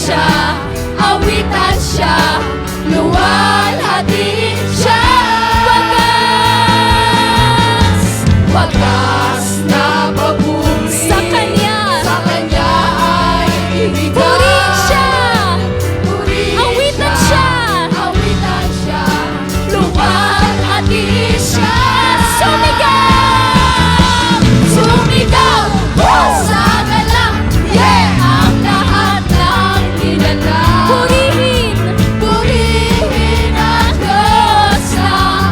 siya, awitan siya, luwalhati siya. Wagas na papuri sa Kanya ay ibigay. Purihin siya, awitan siya, luwalhati siya. Sumigaw, sana lang, ang lahat ng kilala. Purihin ang Diyos na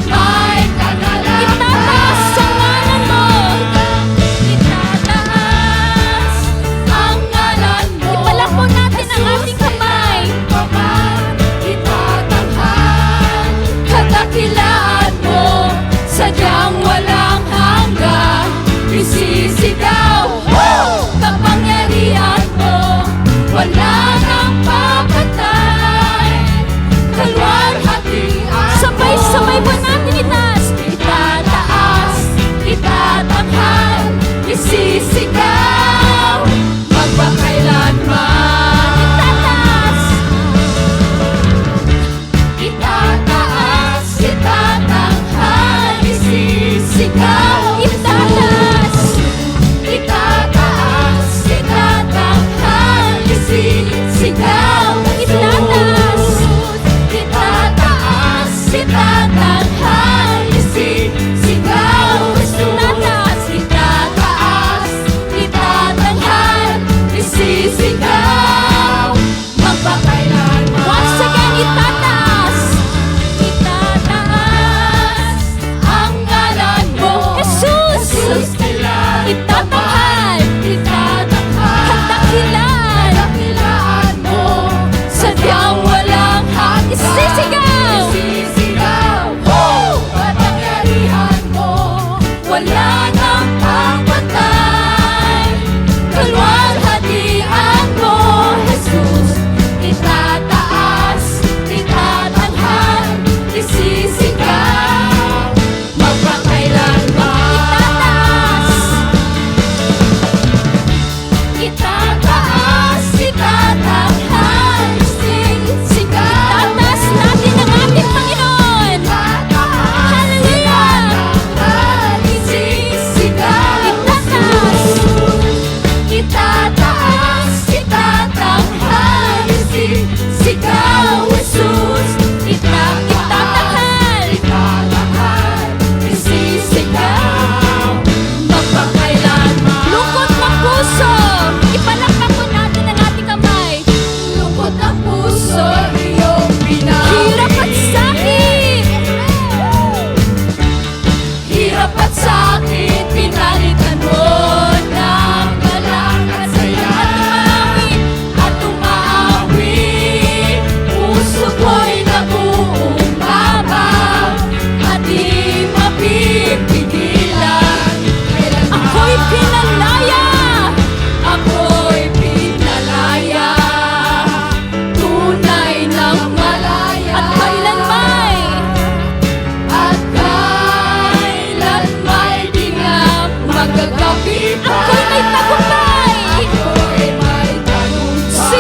may kagalan. Itataas ang ngalan mo, itataas ang ngalan mo. Ipalakbo natin ang ating kamay, itatanghal kadakilaan mo, sadyang walang hanggan. Isisigaw, kapangyarihan mo, wala nang papatay. Kalwalhatian mo, sabay-sabay po natin itaas. Itataas, itatanghal, isisigaw, magpakailanman. Itataas, itatanghal, isisigaw. Sigaw, itataas, itatanghal, isisigaw, itataas, itatanghal, isisigaw, magpakailanman. Once again, itataas ang ngalan mo, Jesus. Itatanghal, kadakilaan mo, sadyang walang hanggan. Isisigaw, kapangyarihan mo, wala nang papatay. Kalwalhatian mo, Jesus. Itataas, itatanghal, isisigaw, magpakailanman. Itataas, itatanghal, isisigaw. Itataas natin ang ating Panginoon. Hallelujah! Isisigaw, itataas, itatanghal, isisigaw, Jesus. Itatanghal, isisigaw, magpakailanman. Lungkot ng puso, ipalakpak po natin ang ating kamay. Lungkot ng puso, iyong hirap at sakit. Hirap at sakit, pinalitan mo ng malakas. At umaawit, puso ko'y nag-uumabaw at di mapipigilan. Ako'y pinalaya, tunay ng malaya. At kailanmay di nga magagabi pa. Ako'y may tagumpay, si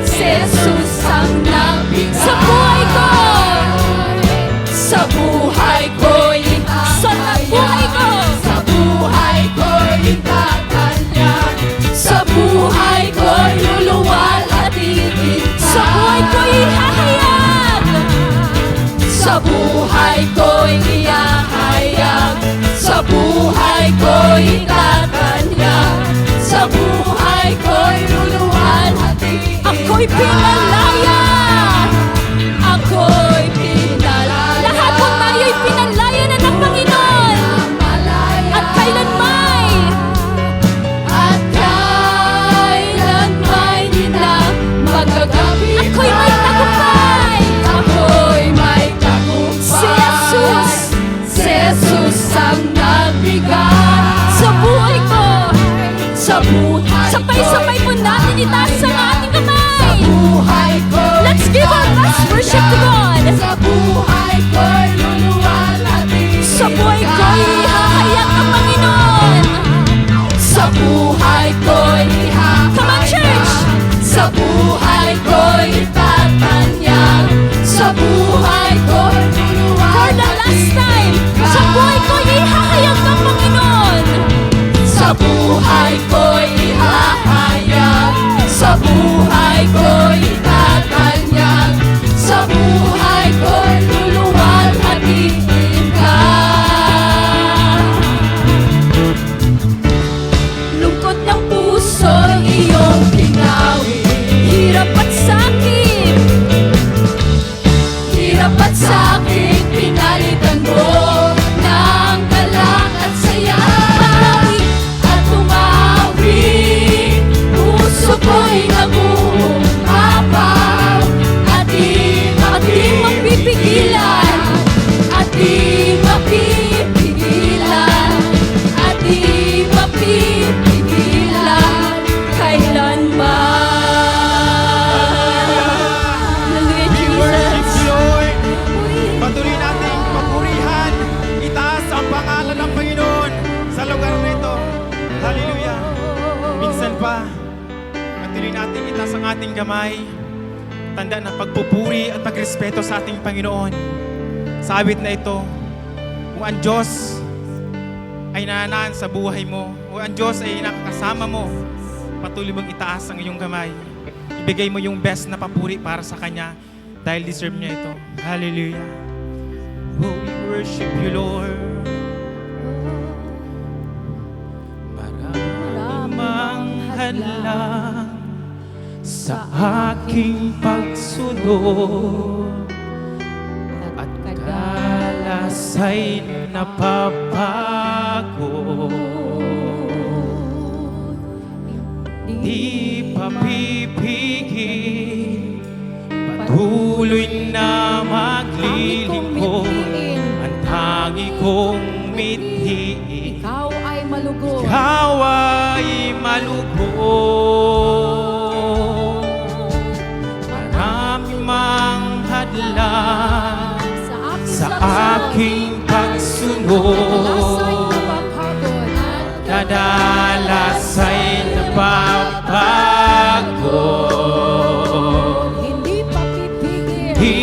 Jesus ang nabigay. Sa buhay ko'y itatanya, sa buhay ko'y luluwalhatiin, sa buhay ko'y ihahayag, sa buhay ko'y ihahayag, sa buhay ko'y itatanya, sa buhay ko'y luluwalhatiin. Ako'y pinalaya, ako'y pinalaya. Lahat po tayo'y pinalaya na ng Panginoon. At kailanmay di na magagabi. Ako'y may tagumpay, si Jesus ang nagbigay. Sa buhay ko, sabay-sabay po natin itaas ang ating kamay. Let's give our best worship to God. Sa buhay ko'y luluwalhati, sa buhay ko'y ihahayag ang Panginoon. Sa buhay ko'y ihahayag, come on church, Sa buhay ko'y tatanyag, sa buhay ko'y luluwag. For the last time, sa buhay ko'y ihahayag ng Panginoon. Sa buhay ko'y ihahayag, sa buhay ko'y tatanyag, sa buhay ko'y luluwalhatiin ka. Lungkot ng puso'y iyong pinawi, hirap at sakit, hirap at sakit, pinalitan mo ng galak at saya. At tumawi, puso ko'y nagumapaw, at di mapipigilan, at di mapipigilan, at di mapipigilan kailanman. Hallelujah, We worship Jesus. you, Lord. Patuloy nating papurihan. Itaas ang pangalan ng Panginoon sa lugar na ito. Hallelujah. Minsan pa, patuloy nating itaas ang ating kamay. Tanda ng pagpupuri at pagrespeto sa ating Panginoon. Sa awit na ito, kung ang Diyos ay nanaan sa buhay mo, o ang Diyos ay nakakasama mo, patuloy mong itaas ang iyong kamay. Ibigay mo yung best na papuri para sa Kanya dahil deserve niya ito. Hallelujah. Oh, we worship you, Lord. Maraming hadlang sa aking pagsunod at kadalas ay napapago. Di papipigil, patuloy na maglilingkod, ang tangi kong mithiin. Ikaw ay malugod. Ikaw ay malugod. Marami mang hadlang sa aking pagsunod, kadalas ay napapagod. Hindi papipigil. Di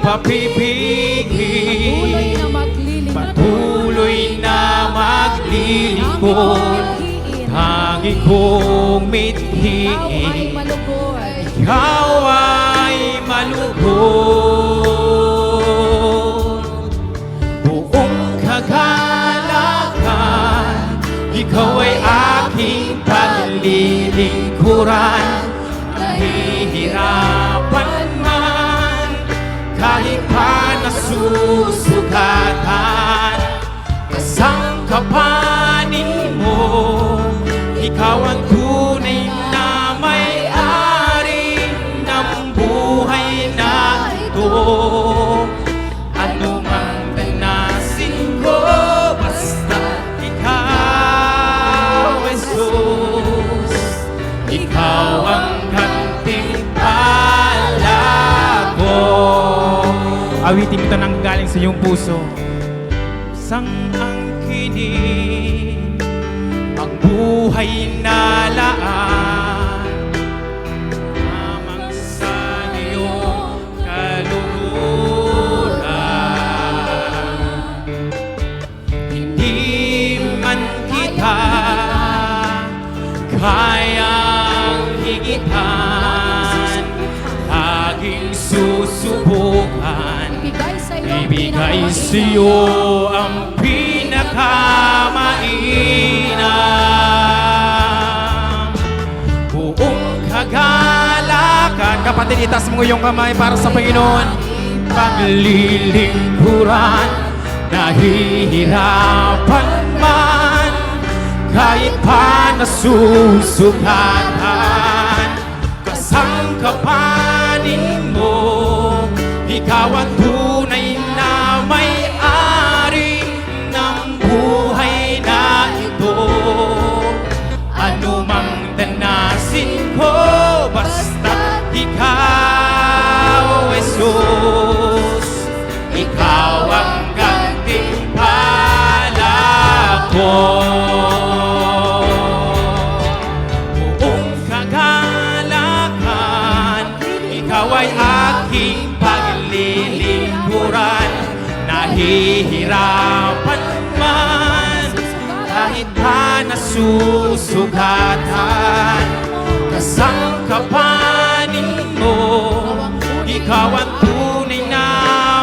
papipigil, patuloy na maglilingkod, tangi kong mithiin. Ikaw ay malugod. Buong kagalakan, ikaw ay aking paglilingkuran. Nahihirapan man, kahit pa nasusugatan, kasangkapanin mo, ikaw ang tunay na may-ari ng buhay na ito. Ano mang danasin ko, basta ikaw, Jesus. Ikaw ang gantimpala ko. Awitin mo ito nang galing sa iyong puso. Sang angkinin ang buhay na laan, lamang sa iyong kaluluran. Hindi man kita kayang higitan, laging susubukan, ibigay sa iyo ang pinakamainam. Buong kagalakan, kapatid, itas mo yung kamay para sa Panginoon. Paglilingkuran, nahihirapan man, kahit pa nasusugatan, kasangkapanin mo, ikaw ang tunay na may-ari ng buhay na ito. Ano mang danasin ko, basta ikaw, Jesus. Ikaw ang gantimpala ko. Buong kagalakan, Ikaw ay aking paglilingkuran. Nahihirapan man, kahit pa nasusugatan, kasangkapanin mo. Ikaw ang tunay na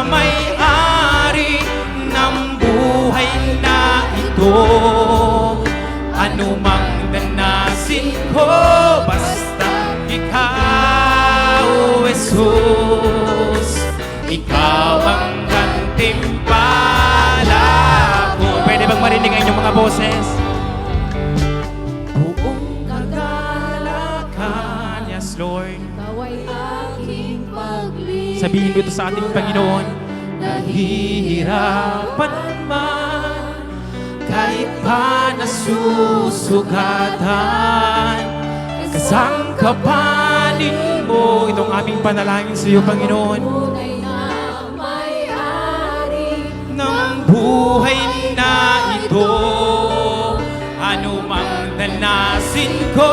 may-ari ng buhay na ito. Ano mang danasin ko, basta ikaw, Jesus. Ikaw ang gantimpala ko. Pwede bang marinig ang inyong mga boses? Buong kagalakan, yes Lord. Ikaw ay aking paglilingkuran. Sabihin ko ito sa ating Panginoon. Nahihirapan man, kahit pa nasusugatan, kasangkapanin mo. Itong aming panalangin sa iyo, Panginoon. Tunay na may-ari Ng buhay na ito, ano mang danasin ko,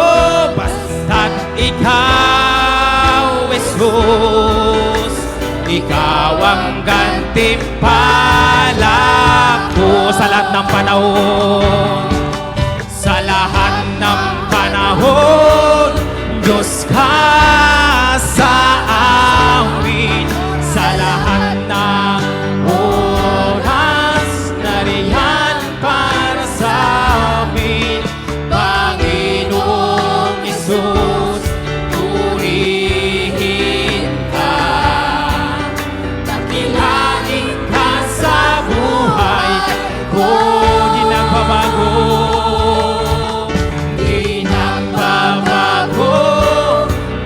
basta't ikaw, Jesus. Ikaw ang gantimpala ko sa lahat ng panahon. Sa lahat ng panahon, Diyos ka sa amin. Sa lahat ng oras, nariyan para sa amin. Panginoong Isus, purihin ka. Dakilain ka sa buhay ko. Di nagbabago, di nagbabago.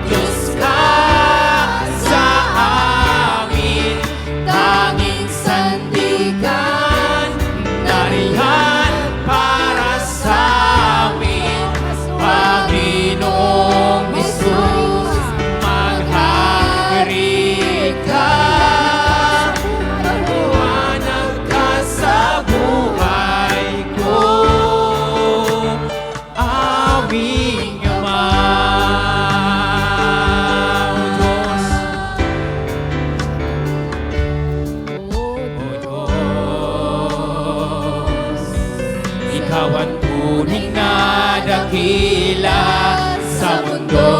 Diyos ka sa amin. Tanging sandigan, nariyan para sa amin. Panginoong Isus, maghari ka. Liwanag ka sa buhay ko. Aming Ama, O Diyos. O Diyos, Ikaw ang tunay na dakila sa mundo.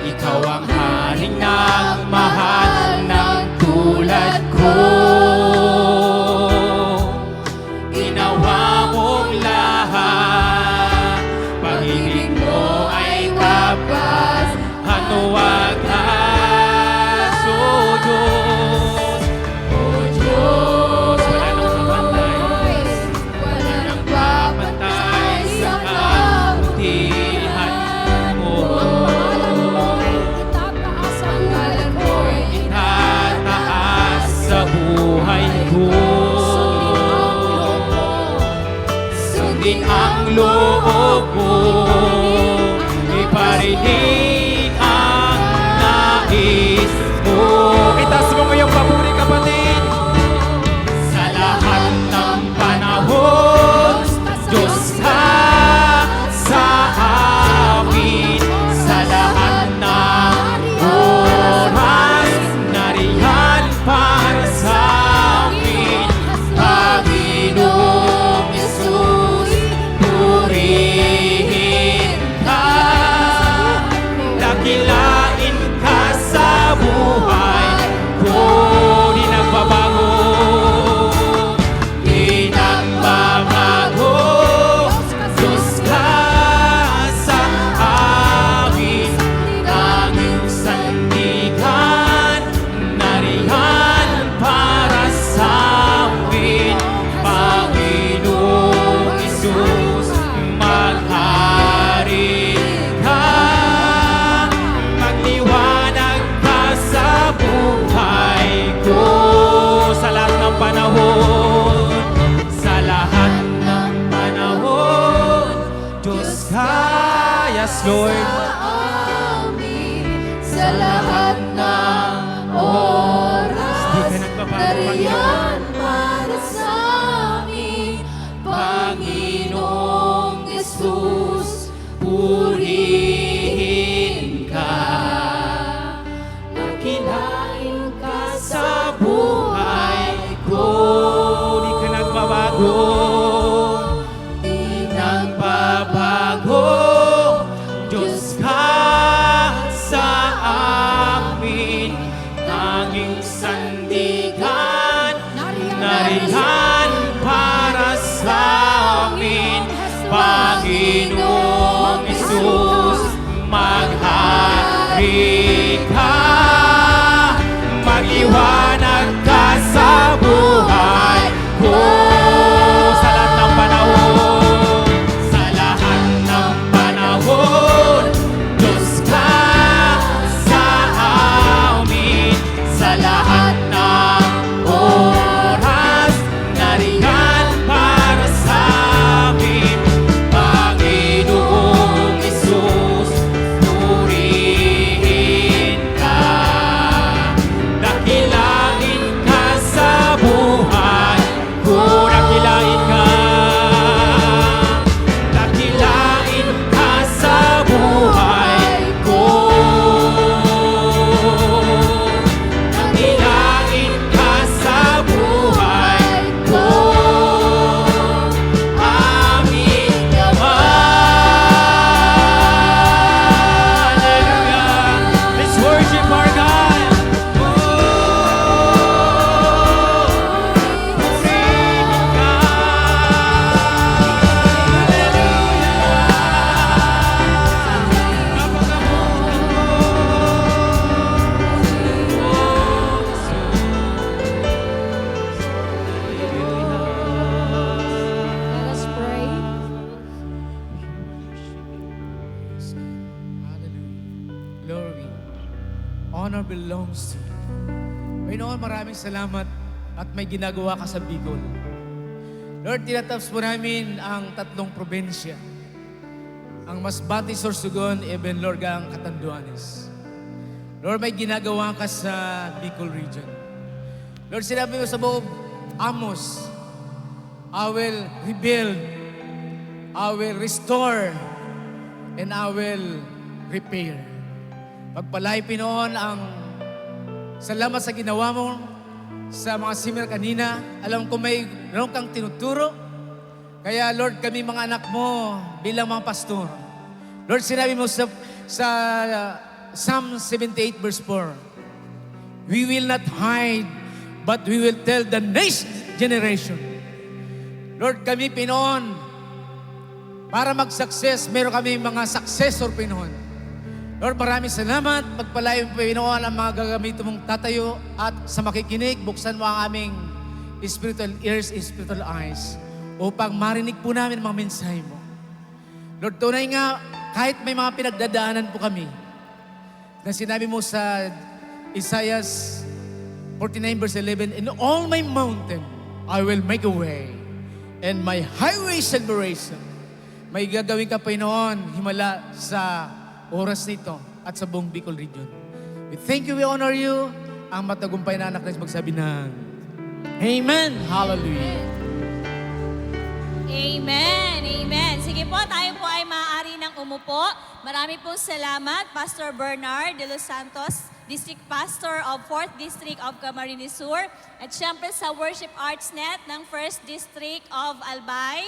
Ikaw ang haring nagmahal ng tulad ko. Ginawa mong lahat, pag-ibig mo ay tapat at wagas. O Diyos, wala nang kapantay, wala nang papantay sa kabutihan mo. itataas ang ngalan mo. Itataas sa buhay ko. Sundin ang loob ko, iparinig ang nais mo. Itaas mo ngayong papuri, kapatid. Sa lahat ng panahon, Diyos ka sa amin. Sa lahat ng oras, nariyan para sa amin. Panginoong Isus, purihin ka. Dakilain ka sa buhay ko. Di nagbabago, di nagbabago. Diyos ka sa amin. Tanging sandigan, nariyan para sa amin. Panginoong Isus, maghari ka. Magliwanag ka sa buhay ko. Sa lahat ng panahon, sa lahat ng panahon, Diyos ka, yes Lord. Amin. Sa lahat ng oras, Di ka nagbabago, nariyan para sa amin. Panginoong Jesus, purihin ka. ka sa amin, tanging sandigan, nariyan para sa amin, Panginoong Isus, maghari ka, mag-iwanag ka sa buhay ko. Sa lahat ng panahon, sa lahat ng panahon, Diyos ka sa amin, sa lahat ng oras, nariyan para sa amin, Panginoong Isus, purihin ka, dakilain ka sa buhay ko, dakilain ka, dakilain ka sa buhay ko, dakilain ka sa buhay ko, aming Ama. Hallelujah. Let's worship our God. Purihin ka. Hallelujah. Napakabuti mo. Let us pray. Hallelujah. Glory. Honor belongs to you. Panginoon, maraming salamat at may ginagawa ka sa Bicol. Lord, tinataps po namin ang 3 probinsya. Ang Masbate, Sorsogon, even Lord, ang Catanduanes. Lord, may ginagawa ka sa Bicol region. Lord, sinabi mo sa buong Amos, I will rebuild, I will restore, and I will repair. Pagpalay, Pinoon, ang salamat sa ginawa mo sa mga simmer kanina. Alam ko meron kang tinuturo. Kaya Lord, kami mga anak mo bilang mga pastor. Lord, sinabi mo sa Psalm 78 verse 4, we will not hide, but we will tell the next generation. Lord, kami Pinoon, para mag-success, meron kami mga successor Pinoon. Lord, maraming salamat. Pagpalayo mo, Pinoon, ang mga gagamito mong tatayo at sa makikinig, buksan mo ang aming spiritual ears, spiritual eyes upang marinig po namin ang mga mensahe mo. Lord, tunay nga, kahit may mga pinagdadaanan po kami, na sinabi mo sa Isaiah 49 verse 11, in all my mountain, I will make a way, and my highway celebration. May gagawin ka, Panginoon, himala sa oras nito at sa buong Bicol region. We thank you, we honor you. Ang matagumpay na anak na magsabi ng Amen. Hallelujah. Amen. Amen. Sige po, tayo po ay maaari ng umupo. Marami pong salamat, Pastor Bernard de los Santos, District Pastor of 4th District of Camarines Sur, at syempre sa Worship Arts Net ng 1st District of Albay.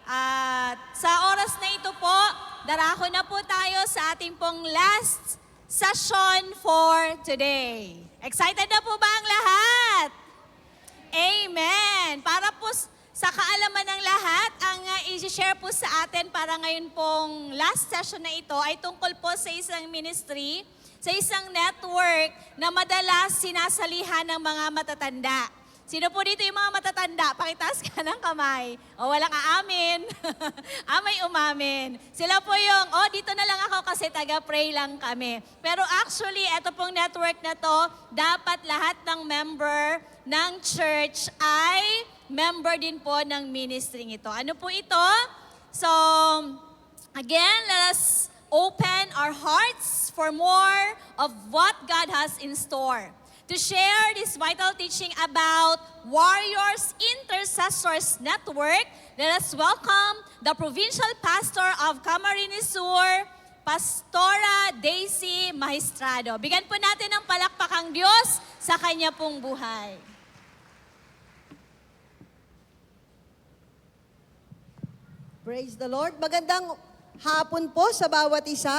At sa oras na ito po, darako na po tayo sa ating pong last session for today. Excited na po ba ang lahat? Amen! Para po sa kaalaman ng lahat, ang i-share po sa atin para ngayon pong last session na ito ay tungkol po sa isang ministry, sa isang network na madalas sinasalihan ng mga matatanda. Sino po dito yung mga matatanda? Pakitaas ka ng kamay. O walang aamin. Amay umamin. Sila po yung, dito na lang ako kasi taga-pray lang kami. Pero actually, ito pong network na to, dapat lahat ng member ng church ay member din po ng ministry ito. Ano po ito? So, again, let us open our hearts for more of what God has in store. To share this vital teaching about Warriors Intercessors Network, let us welcome the Provincial Pastor of Camarines Sur, Pastora Daisy Maestrado. Bigyan po natin ng palakpakang Diyos sa kanya pong buhay. Praise the Lord. Magandang hapon po sa bawat isa.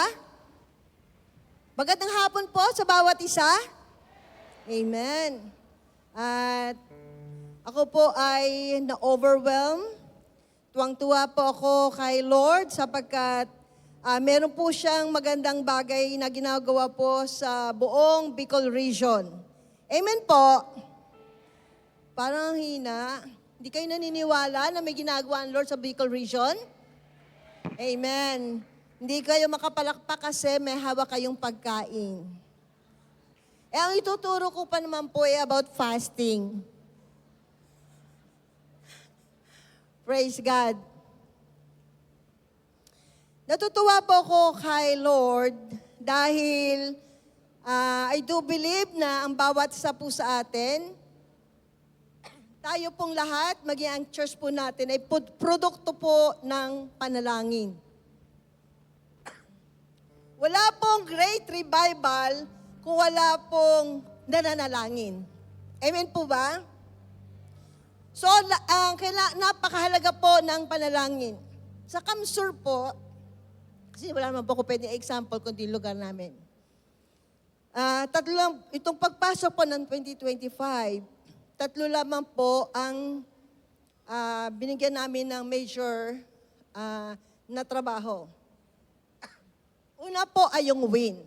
Magandang hapon po sa bawat isa. Amen. At ako po ay na-overwhelm. Tuwang-tuwa po ako kay Lord sapagkat meron po siyang magandang bagay na ginagawa po sa buong Bicol Region. Amen po. Parang hina. Hindi kayo naniniwala na may ginagawa ang Lord sa Bicol Region? Amen. Hindi kayo makapalakpak kasi may hawak kayong pagkain. Ang ituturo ko pa naman po ay about fasting. Praise God. Natutuwa po ako kay Lord dahil I do believe na ang bawat isa po sa atin, tayo pong lahat, maging ang church po natin, ay produkto po ng panalangin. Wala pong great revival kung wala pong nananalangin. Amen po ba? So, napakahalaga po ng panalangin. Sa Kamsur po, kasi wala naman po ko pwedeng example kundi lugar namin. Itong pagpasok po ng 2025, tatlo lamang po ang binigyan namin ng major na trabaho. Una po ay yung win.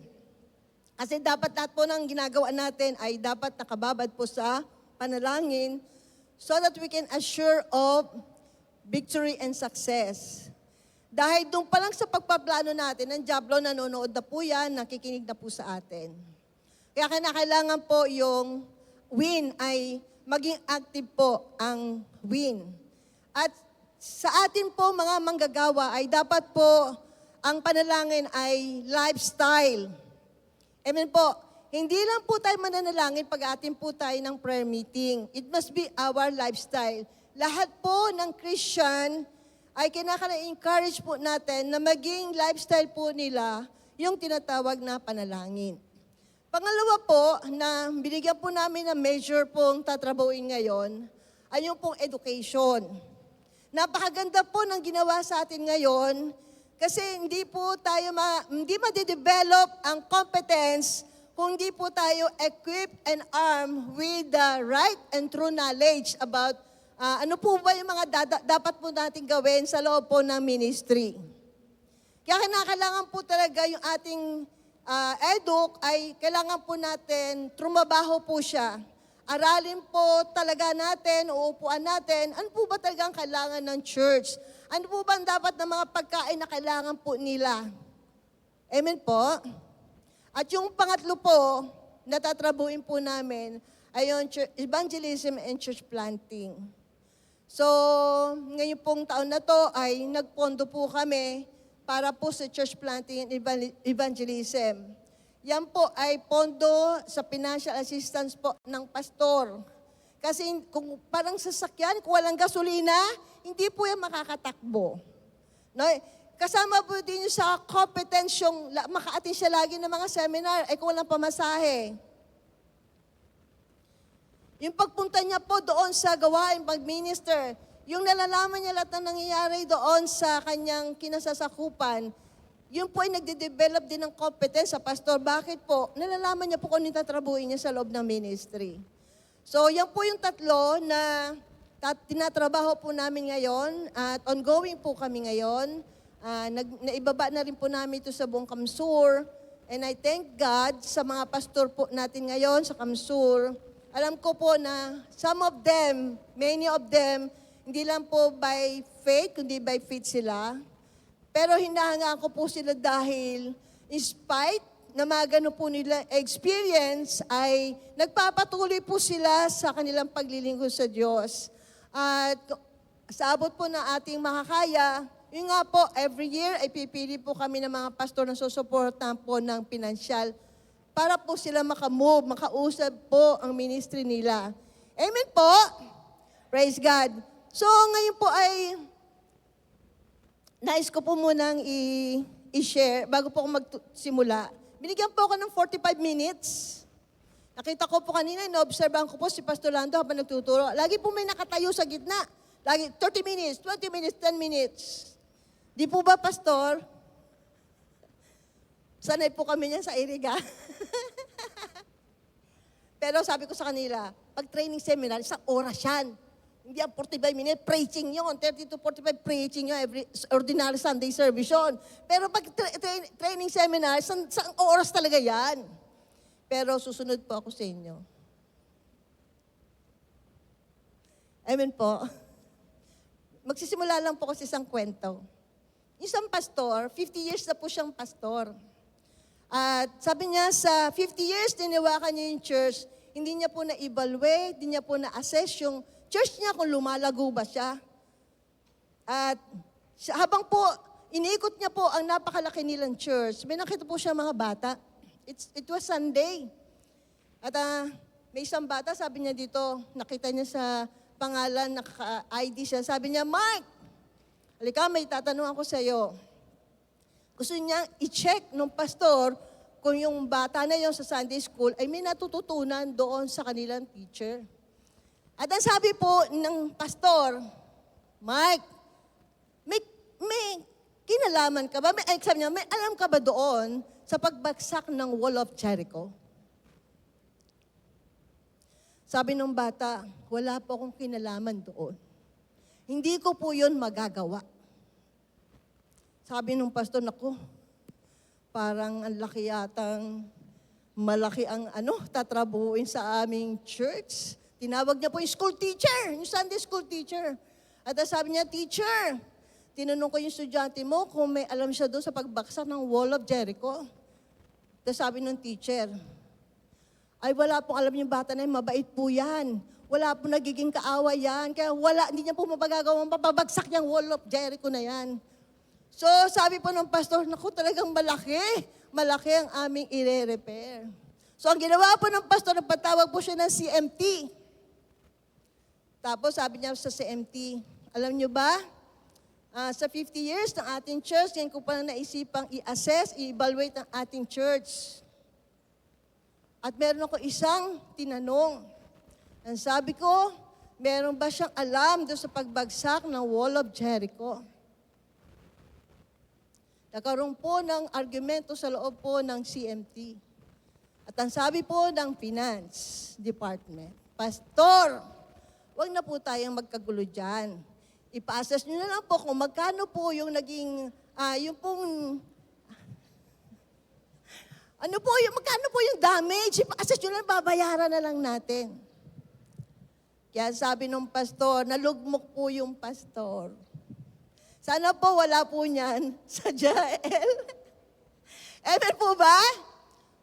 Kasi dapat lahat po ng ginagawa natin ay dapat nakababad po sa panalangin so that we can assure of victory and success. Dahil doon pa lang sa pagpaplano natin, ang Diablo nanonood na po yan, nakikinig na po sa atin. Kaya kailangan po yung win ay maging active po ang win. At sa atin po mga manggagawa ay dapat po ang panalangin ay lifestyle. Amen po. Hindi lang po tayo mananalangin pag atin po tayo ng prayer meeting. It must be our lifestyle. Lahat po ng Christian ay encourage po natin na maging lifestyle po nila yung tinatawag na panalangin. Pangalawa po, na binigyan po namin ng major pong tatrabuhin ngayon, ay yung pong education. Napakaganda po ng ginawa sa atin ngayon kasi hindi po tayo hindi ma-develop ang competence kung hindi po tayo equipped and armed with the right and true knowledge about ano po ba yung mga dapat po natin gawin sa loob po ng ministry. Kaya kailangan po talaga yung ating eduk ay kailangan po natin, trumabaho po siya. Aralin po talaga natin, uupuan natin, ano po ba talaga ang kailangan ng church? Ano po ba ang dapat na mga pagkain na kailangan po nila? Amen po? At yung pangatlo po, natatrabuhin po namin, ay yung evangelism and church planting. So, ngayon pong taon na to ay nagpondo po kami para po sa church planting and evangelism. Yan po ay pondo sa financial assistance po ng pastor. Kasi kung parang sasakyan, kung walang gasolina, hindi po yan makakatakbo. No? Kasama po din yung sa competence yung maka-attend siya lagi ng mga seminar, ay kung walang pamasahe. Yung pagpunta niya po doon sa gawain, pag-minister, yung nalalaman niya lahat ng nangyayari doon sa kanyang kinasasakupan, yun po ay nagde-develop din ng competence sa pastor. Bakit po? Nalalaman niya po kung anong tatrabuhin niya sa loob ng ministry. So, yan po yung tatlo na tinatrabaho po namin ngayon at ongoing po kami ngayon. Naibaba na rin po namin ito sa buong Kamsur. And I thank God sa mga pastor po natin ngayon sa Kamsur. Alam ko po na some of them, many of them, hindi lang po by faith, kundi by faith sila. Pero hinahangaan ko po sila dahil in spite na mga ganun po nila experience, ay nagpapatuloy po sila sa kanilang paglilingkod sa Diyos. At sa abot po ng ating makakaya, yun nga po, every year ay pipili po kami ng mga pastor na susuportahan po ng pinansyal para po sila makamove, makausap po ang ministry nila. Amen po. Praise God. So ngayon po ay nais ko po munang i-share bago po ako magsimula. Binigyan po ako ng 45 minutes. Nakita ko po kanina, ino-observean ko po si Pastor Lando habang nagtuturo. Lagi po may nakatayo sa gitna. Lagi 30 minutes, 20 minutes, 10 minutes. Di po ba, Pastor? Sanay po kami niyan sa Iriga. Pero sabi ko sa kanila, pag training seminar, isang oras yan. Hindi ang 45 minutes, preaching yun. 30 to 45 preaching yun, every ordinary Sunday service yun. Pero pag training seminar, isang oras talaga yan. Pero susunod po ako sa inyo. Amen po. Magsisimula lang po kasi isang kwento. Isang pastor, 50 years na po siyang pastor. At sabi niya, sa 50 years, tiniwakan niya yung church, hindi niya po na-evaluate, hindi niya po na-assess yung church niya kung lumalago ba siya. At habang po, iniikot niya po ang napakalaki nilang church, may nakita po siya mga bata. It was Sunday. At may isang bata, sabi niya dito, nakita niya sa pangalan, naka-ID siya. Sabi niya, Mark, halika, may tatanong ako sa iyo. Gusto niya i-check ng pastor kung yung bata na yon sa Sunday school ay may natututunan doon sa kanilang teacher. At ang sabi po ng pastor, Mike, may kinalaman ka ba? Sabi niya, may alam ka ba doon sa pagbagsak ng Wall of Jericho? Sabi ng bata, wala po akong kinalaman doon. Hindi ko po yun magagawa. Sabi ng pastor, naku, parang ang laki yatang malaki ang tatrabuhin sa aming church. Tinawag niya po yung school teacher, yung Sunday school teacher. At sabi niya, teacher, tinanong ko yung estudyante mo kung may alam siya doon sa pagbaksak ng Wall of Jericho. Tapos sabi ng teacher, ay wala pong alam yung bata na yun, mabait po yan. Wala po nagiging kaawa yan. Kaya hindi niya po mapagagawang mapabagsak yung Wall of Jericho na yan. So sabi po ng pastor, naku talagang malaki ang aming ire-repair. So ang ginawa po ng pastor, nagpatawag po siya ng CMT. Tapos sabi niya sa CMT, alam niyo ba, sa 50 years ng ating church, yan ko pa naisipang i-assess, i-evaluate ang ating church. At meron ako isang tinanong. Ang sabi ko, meron ba siyang alam doon sa pagbagsak ng Wall of Jericho? Nagkaroon po ng argumento sa loob po ng CMT. At ang sabi po ng Finance Department, Pastor, wag na po tayong magkagulo dyan. Ipa-assess nyo na lang po kung magkano po yung naging, magkano po yung damage. Ipa-assess nyo na lang, babayaran na lang natin. Kaya sabi ng pastor, nalugmok po yung pastor. Sana po wala po niyan sa Jael. Amen po ba?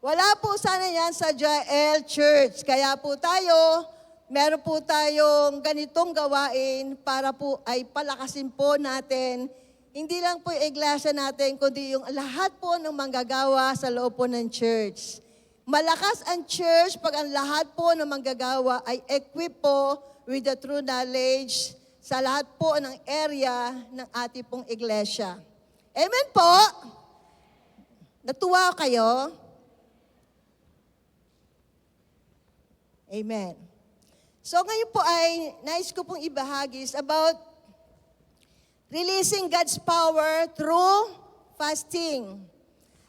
Wala po sana yan sa Jael Church. Kaya po tayo, meron po tayong ganitong gawain para po ay palakasin po natin. Hindi lang po yung iglesia natin, kundi yung lahat po ng manggagawa sa loob po ng church. Malakas ang church pag ang lahat po ng manggagawa ay equip po with the true knowledge sa lahat po ng area ng ating pong iglesia. Amen po? Natuwa kayo? Amen. So ngayon po ay nais ko pong ibahagi about releasing God's power through fasting.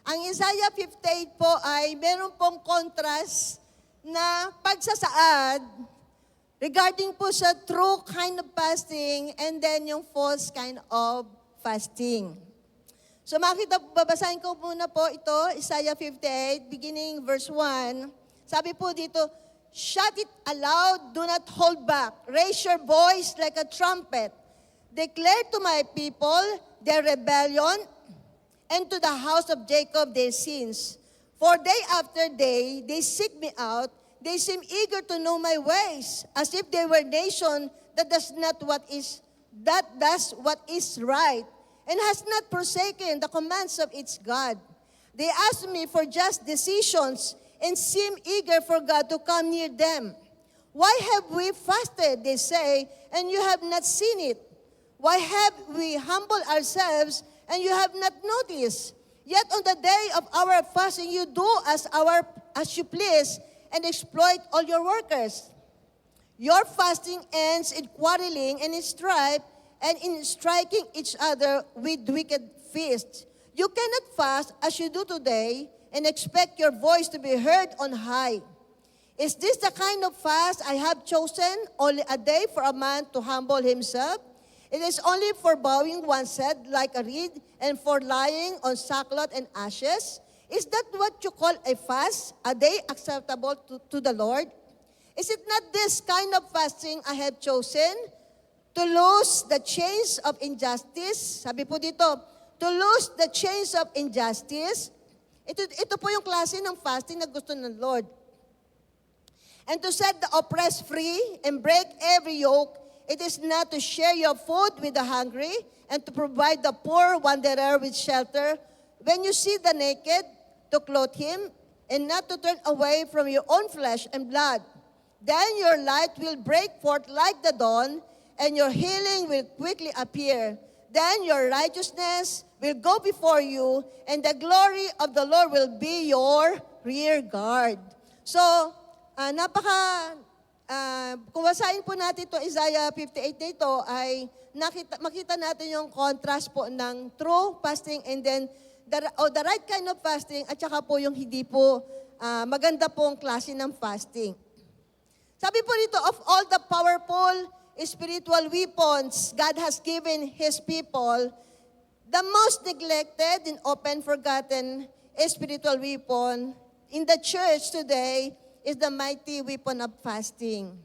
Ang Isaiah 58 po ay meron pong contrast na pagsasaad regarding po sa true kind of fasting and then yung false kind of fasting. So babasahin ko muna po ito, Isaiah 58, beginning verse 1. Sabi po dito, shout it aloud, do not hold back. Raise your voice like a trumpet. Declare to my people their rebellion and to the house of Jacob their sins. For day after day, they seek me out. They seem eager to know my ways, as if they were a nation that does what is right, and has not forsaken the commands of its God. They ask me for just decisions and seem eager for God to come near them. Why have we fasted, they say, and you have not seen it? Why have we humbled ourselves, and you have not noticed? Yet on the day of our fasting, you do as you please, and exploit all your workers. Your fasting ends in quarreling and in strife, and in striking each other with wicked fists. You cannot fast as you do today and expect your voice to be heard on high. Is this the kind of fast I have chosen, only a day for a man to humble himself? It is only for bowing one's head like a reed and for lying on sackcloth and ashes? Is that what you call a fast, a day acceptable to the Lord? Is it not this kind of fasting I have chosen? To loose the chains of injustice. Sabi po dito, to loose the chains of injustice. Ito po yung klase ng fasting na gusto ng Lord. And to set the oppressed free and break every yoke. It is not to share your food with the hungry and to provide the poor wanderer with shelter. When you see the naked, to clothe him and not to turn away from your own flesh and blood. Then your light will break forth like the dawn, and your healing will quickly appear. Then your righteousness will go before you, and the glory of the Lord will be your rear guard. So, kung basahin po natin ito, Isaiah 58 na ito, ay makita natin yung contrast po ng true fasting and then the right kind of fasting at saka po yung hindi po maganda pong klase ng fasting. Sabi po dito, of all the powerful spiritual weapons God has given His people, the most neglected and often forgotten spiritual weapon in the church today is the mighty weapon of fasting.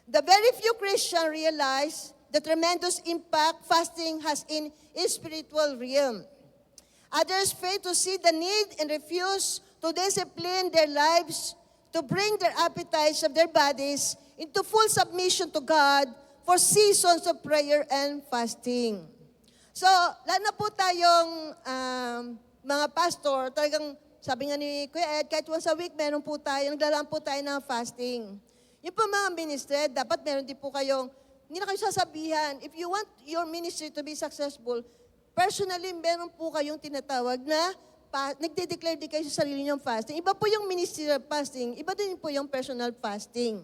The very few Christians realize the tremendous impact fasting has in spiritual realm. Others fail to see the need and refuse to discipline their lives to bring their appetites of their bodies into full submission to God for seasons of prayer and fasting. So, lalo na po tayong mga pastor, talagang sabi nga ni Kuya Ed, kahit once a week, meron po tayo, naglalaan po tayo ng fasting. Yung po mga ministry, dapat meron din po kayong, hindi na kayo sasabihan, if you want your ministry to be successful, personally, meron po kayong tinatawag na nagde-declare din kayo sa sarili niyong fasting. Iba po yung ministerial fasting, iba din po yung personal fasting.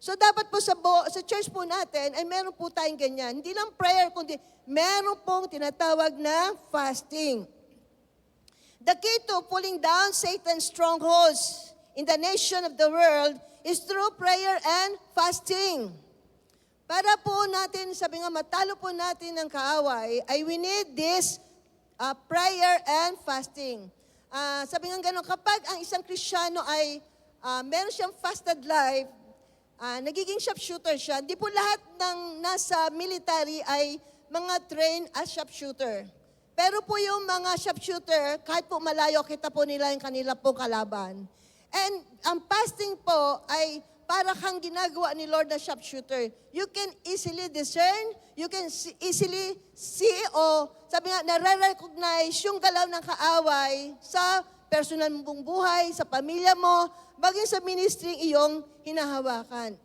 So dapat po sa church po natin ay meron po tayong ganyan. Hindi lang prayer, kundi meron pong tinatawag na fasting. The key to pulling down Satan's strongholds in the nation of the world is through prayer and fasting. Para po natin, sabi nga, matalo po natin ng kaaway, ay we need this prayer and fasting. Sabi nga gano'n, kapag ang isang Kristiyano ay meron siyang fasted life, nagiging sharpshooter siya. Hindi po lahat ng nasa military ay mga trained as sharpshooter. Pero po yung mga sharpshooter, kahit po malayo, kita po nila yung kanila pong kalaban. And ang fasting po ay para kang ginagawa ni Lord na sharpshooter. You can easily discern, you can easily see o sabi nga, nare-recognize yung galaw ng kaaway sa personal mong buhay, sa pamilya mo, bagay sa ministry iyong hinahawakan.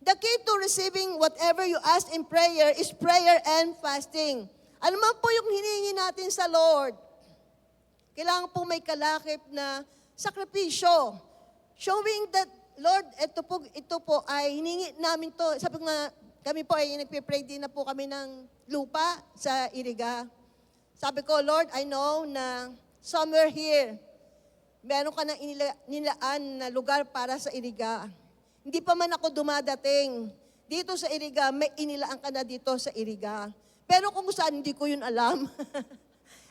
The key to receiving whatever you ask in prayer is prayer and fasting. Ano man po yung hinihingi natin sa Lord? Kailangan po may kalakip na sakripisyo. Showing that, Lord, ito po ay hiningi namin to. Sabi nga, kami po ay nagpipray din na po kami ng lupa sa Iriga. Sabi ko, Lord, I know na somewhere here, meron ka nang nilaan na lugar para sa Iriga. Hindi pa man ako dumadating dito sa Iriga, may inilaan ka na dito sa Iriga. Pero kung saan, hindi ko yun alam.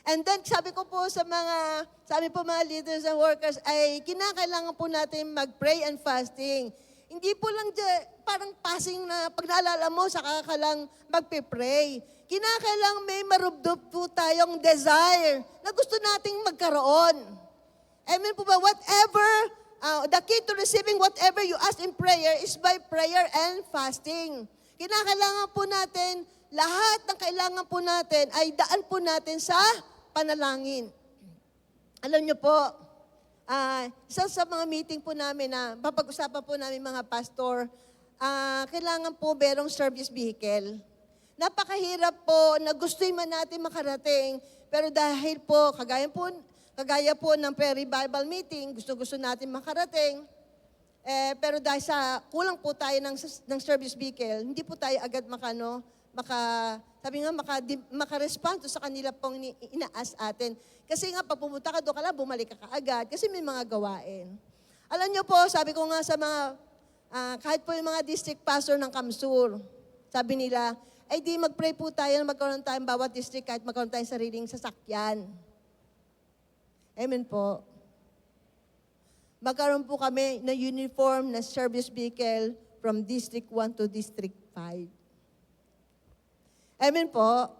And then, sabi po mga leaders and workers, ay kinakailangan po natin mag-pray and fasting. Hindi po lang parang passing na pag naalala mo, saka ka lang magpe-pray. Kinakailangan may marubdob po tayong desire na gusto nating magkaroon. Amen po ba? The key to receiving whatever you ask in prayer is by prayer and fasting. Kinakailangan po natin, lahat ng kailangan po natin ay daan po natin sa panalangin. Alam niyo po, isa sa mga meeting po namin na papag-usapan po namin mga pastor, kailangan po merong service vehicle. Napakahirap po na gusto'y man natin makarating, pero dahil po, kagaya po ng pre-revival meeting, gusto natin makarating, pero dahil sa kulang po tayo ng service vehicle, hindi po tayo agad sabi nga, maka-respond sa kanila pong inaas atin. Kasi nga, pag pumunta ka doon ka lang, bumalik ka kaagad kasi may mga gawain. Alam niyo po, sabi ko nga sa mga, kahit po yung mga district pastor ng Kamsur, sabi nila, ay di mag-pray po tayo na magkaroon tayong bawat district kahit magkaroon tayong sariling sasakyan. Amen po. Magkaroon po kami ng uniform na service vehicle from District 1 to District 5. Amen po.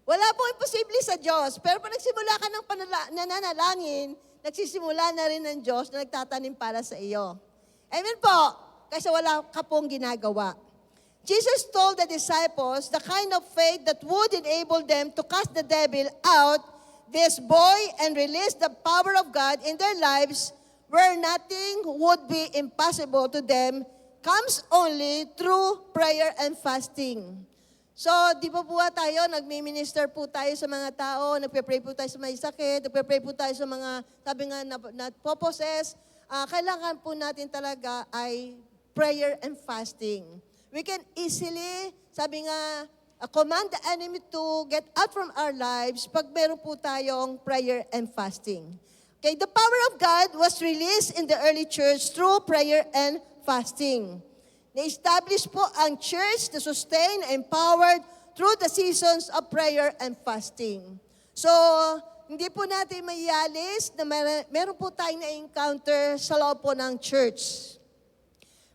Wala pong imposible sa Diyos. Pero pag nagsimula ka ng nananalangin, nagsisimula na rin ng Diyos na nagtatanim para sa iyo. Amen po. Kasi wala ka pong ginagawa. Jesus told the disciples the kind of faith that would enable them to cast the devil out this boy and release the power of God in their lives where nothing would be impossible to them comes only through prayer and fasting. So, di ba po tayo, nagmi-minister po tayo sa mga tao, nagpe-pray po tayo sa may sakit, nagpe-pray po tayo sa mga, sabi nga, na-possess. Kailangan po natin talaga ay prayer and fasting. We can easily, sabi nga, command the enemy to get out from our lives pag meron po tayong prayer and fasting. Okay, the power of God was released in the early church through prayer and fasting. Na-establish po ang church to sustain and empowered through the seasons of prayer and fasting. So, hindi po natin maialis na meron po tayong na-encounter sa loob po ng church.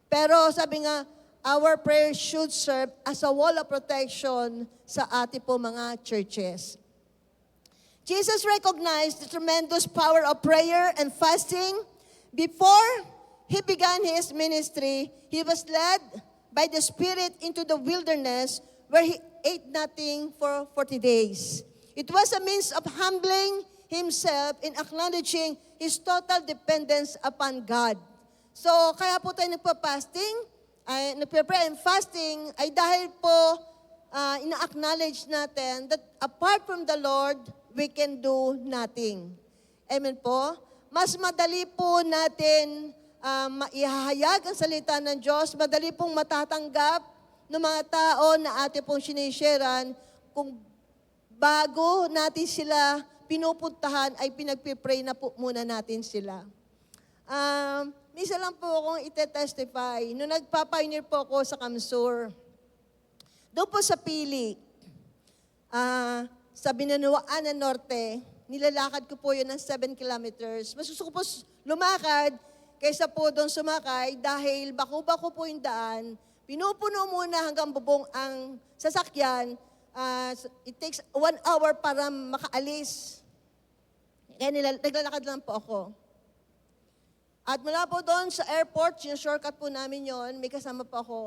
Pero sabi nga, our prayer should serve as a wall of protection sa ating po mga churches. Jesus recognized the tremendous power of prayer and fasting. Before he began his ministry, he was led by the Spirit into the wilderness where he ate nothing for 40 days. It was a means of humbling himself and acknowledging his total dependence upon God. So, kaya po tayo nagpa-fasting, nagpe-pray and fasting, ay dahil po ina-acknowledge natin that apart from the Lord, we can do nothing. Amen po? Mas madali po natin maihahayag ang salita ng Diyos, madali pong matatanggap ng mga tao na ating pong sinisharean kung bago natin sila pinupuntahan ay pinagpipray na po muna natin sila. Misa lang po akong ite-testify. Noong nagpa-pioneer po ako sa Kamsur, doon po sa Pili, sa Binanuan Norte, nilalakad ko po yun ng 7 kilometers. Mas gusto ko po lumakad kaysa po doon sumakay dahil bako-bako po yung daan. Pinupuno muna hanggang bubong ang sasakyan. It takes 1 hour para makaalis. Kaya naglalakad lang po ako. At mula po doon sa airport, yung shortcut po namin yon, may kasama po ako.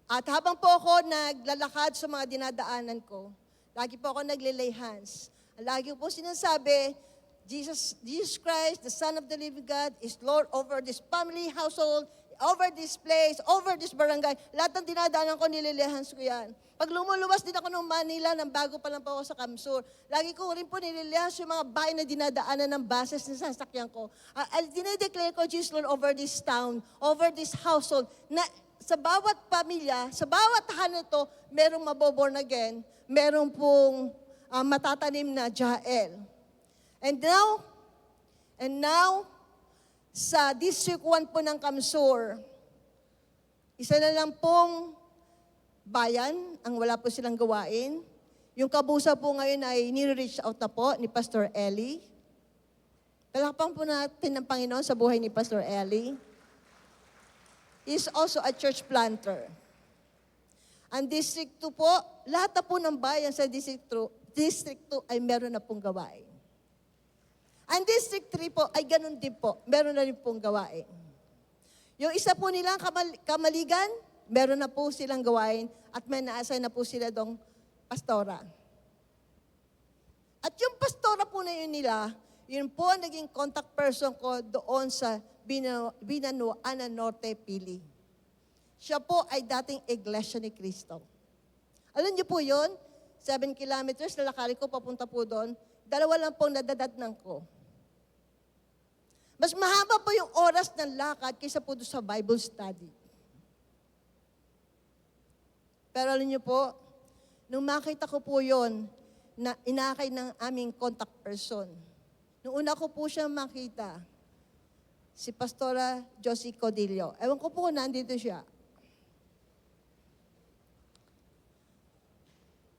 At habang po ako naglalakad sa mga dinadaanan ko, lagi po ako naglilay hands. Lagi po sinasabi, Jesus Christ, the Son of the living God, is Lord over this family, household, over this place, over this barangay. Lahat ng dinadaanan ko, nililay hands ko yan. Pag lumuluwas din ako ng Manila, nang bago pa lang po ako sa Kamsur, lagi ko rin po nililihas yung mga bahay na dinadaanan ng buses na sasakyan ko. Dinideclare ko, Jesus Lord, over this town, over this household, na sa bawat pamilya, sa bawat tahanan ito, merong maboborn again, merong pong matatanim na Jael. And now, sa District 1 po ng Kamsur, isa na lang pong bayan ang wala po silang gawain. Yung kabusa po ngayon ay nire-reach out na po ni Pastor Ellie. Palakpan po natin ng Panginoon sa buhay ni Pastor Ellie. He is also a church planter. Ang District 2 po, lahat na po ng bayan sa District 2 ay meron na pong gawain. Ang District 3 po ay ganun din po, meron na rin pong gawain. Yung isa po nilang Kamaligan, meron na po silang gawain at may na-assign na po sila dong pastora. At yung pastora po na yun nila, yun po ang naging contact person ko doon sa Binanuan Norte, Pili. Siya po ay dating Iglesia ni Cristo. Alam niyo po yun? 7 kilometers, lalakari ko papunta po doon. 2 lang pong nadadatnan ko. Mas mahaba po yung oras ng lakad kaysa po doon sa Bible study. Pero alam niyo po, nung makita ko po yon na inakay ng aming contact person, nung una ko po siya makita, si Pastora Josie Codillo. Ewan ko po, nandito siya.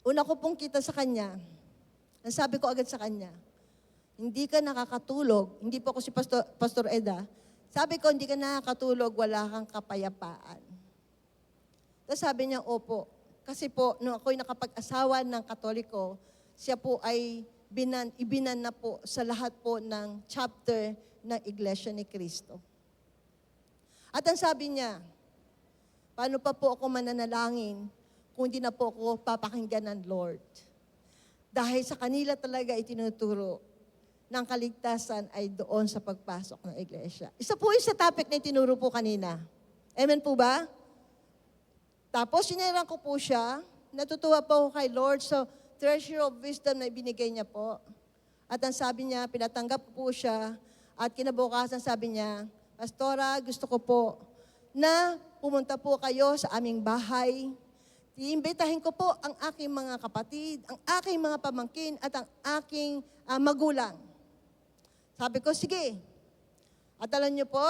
Una ko pong kita sa kanya, ang sabi ko agad sa kanya, hindi ka nakakatulog, hindi po ako si Pastor Eda, sabi ko, hindi ka nakakatulog, wala kang kapayapaan. Tapos sabi niya, opo. Kasi po, nung ako'y nakapag-asawa ng Katoliko, siya po ay ibinan na po sa lahat po ng chapter ng Iglesia ni Cristo. At ang sabi niya, paano pa po ako mananalangin kung hindi na po ako papakinggan ng Lord? Dahil sa kanila talaga itinuturo ng kaligtasan ay doon sa pagpasok ng iglesia. Isa po yung sa topic na itinuro po kanina. Amen po ba? Tapos sinirang ko po siya, natutuwa po ako kay Lord sa treasure of wisdom na ibinigay niya po. At ang sabi niya, pinatanggap ko po siya, at kinabukasan sabi niya, Pastora, gusto ko po na pumunta po kayo sa aming bahay. Iimbitahin ko po ang aking mga kapatid, ang aking mga pamangkin, at ang aking magulang. Sabi ko, sige. At alam niyo po,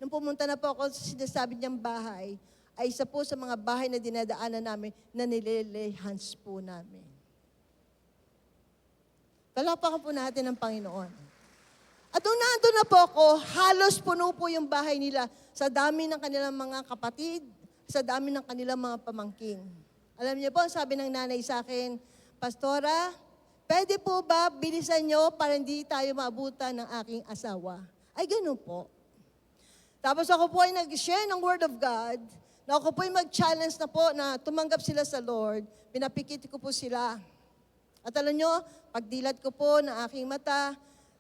nung pumunta na po ako sa sinasabi niyang bahay, ay isa po sa mga bahay na dinadaanan namin na nililehans po namin. Palapakan po natin ang Panginoon. At nung nandun na po ako, halos puno po yung bahay nila sa dami ng kanilang mga kapatid, sa dami ng kanilang mga pamangkin. Alam niyo po, sabi ng nanay sa akin, Pastora, pwede po ba bilisan nyo para hindi tayo maabutan ng aking asawa? Ay, ganun po. Tapos ako po ay nag-share ng Word of God, na ako po ay mag-challenge na po na tumanggap sila sa Lord, pinapikit ko po sila. At alam nyo, pagdilat ko po ng aking mata,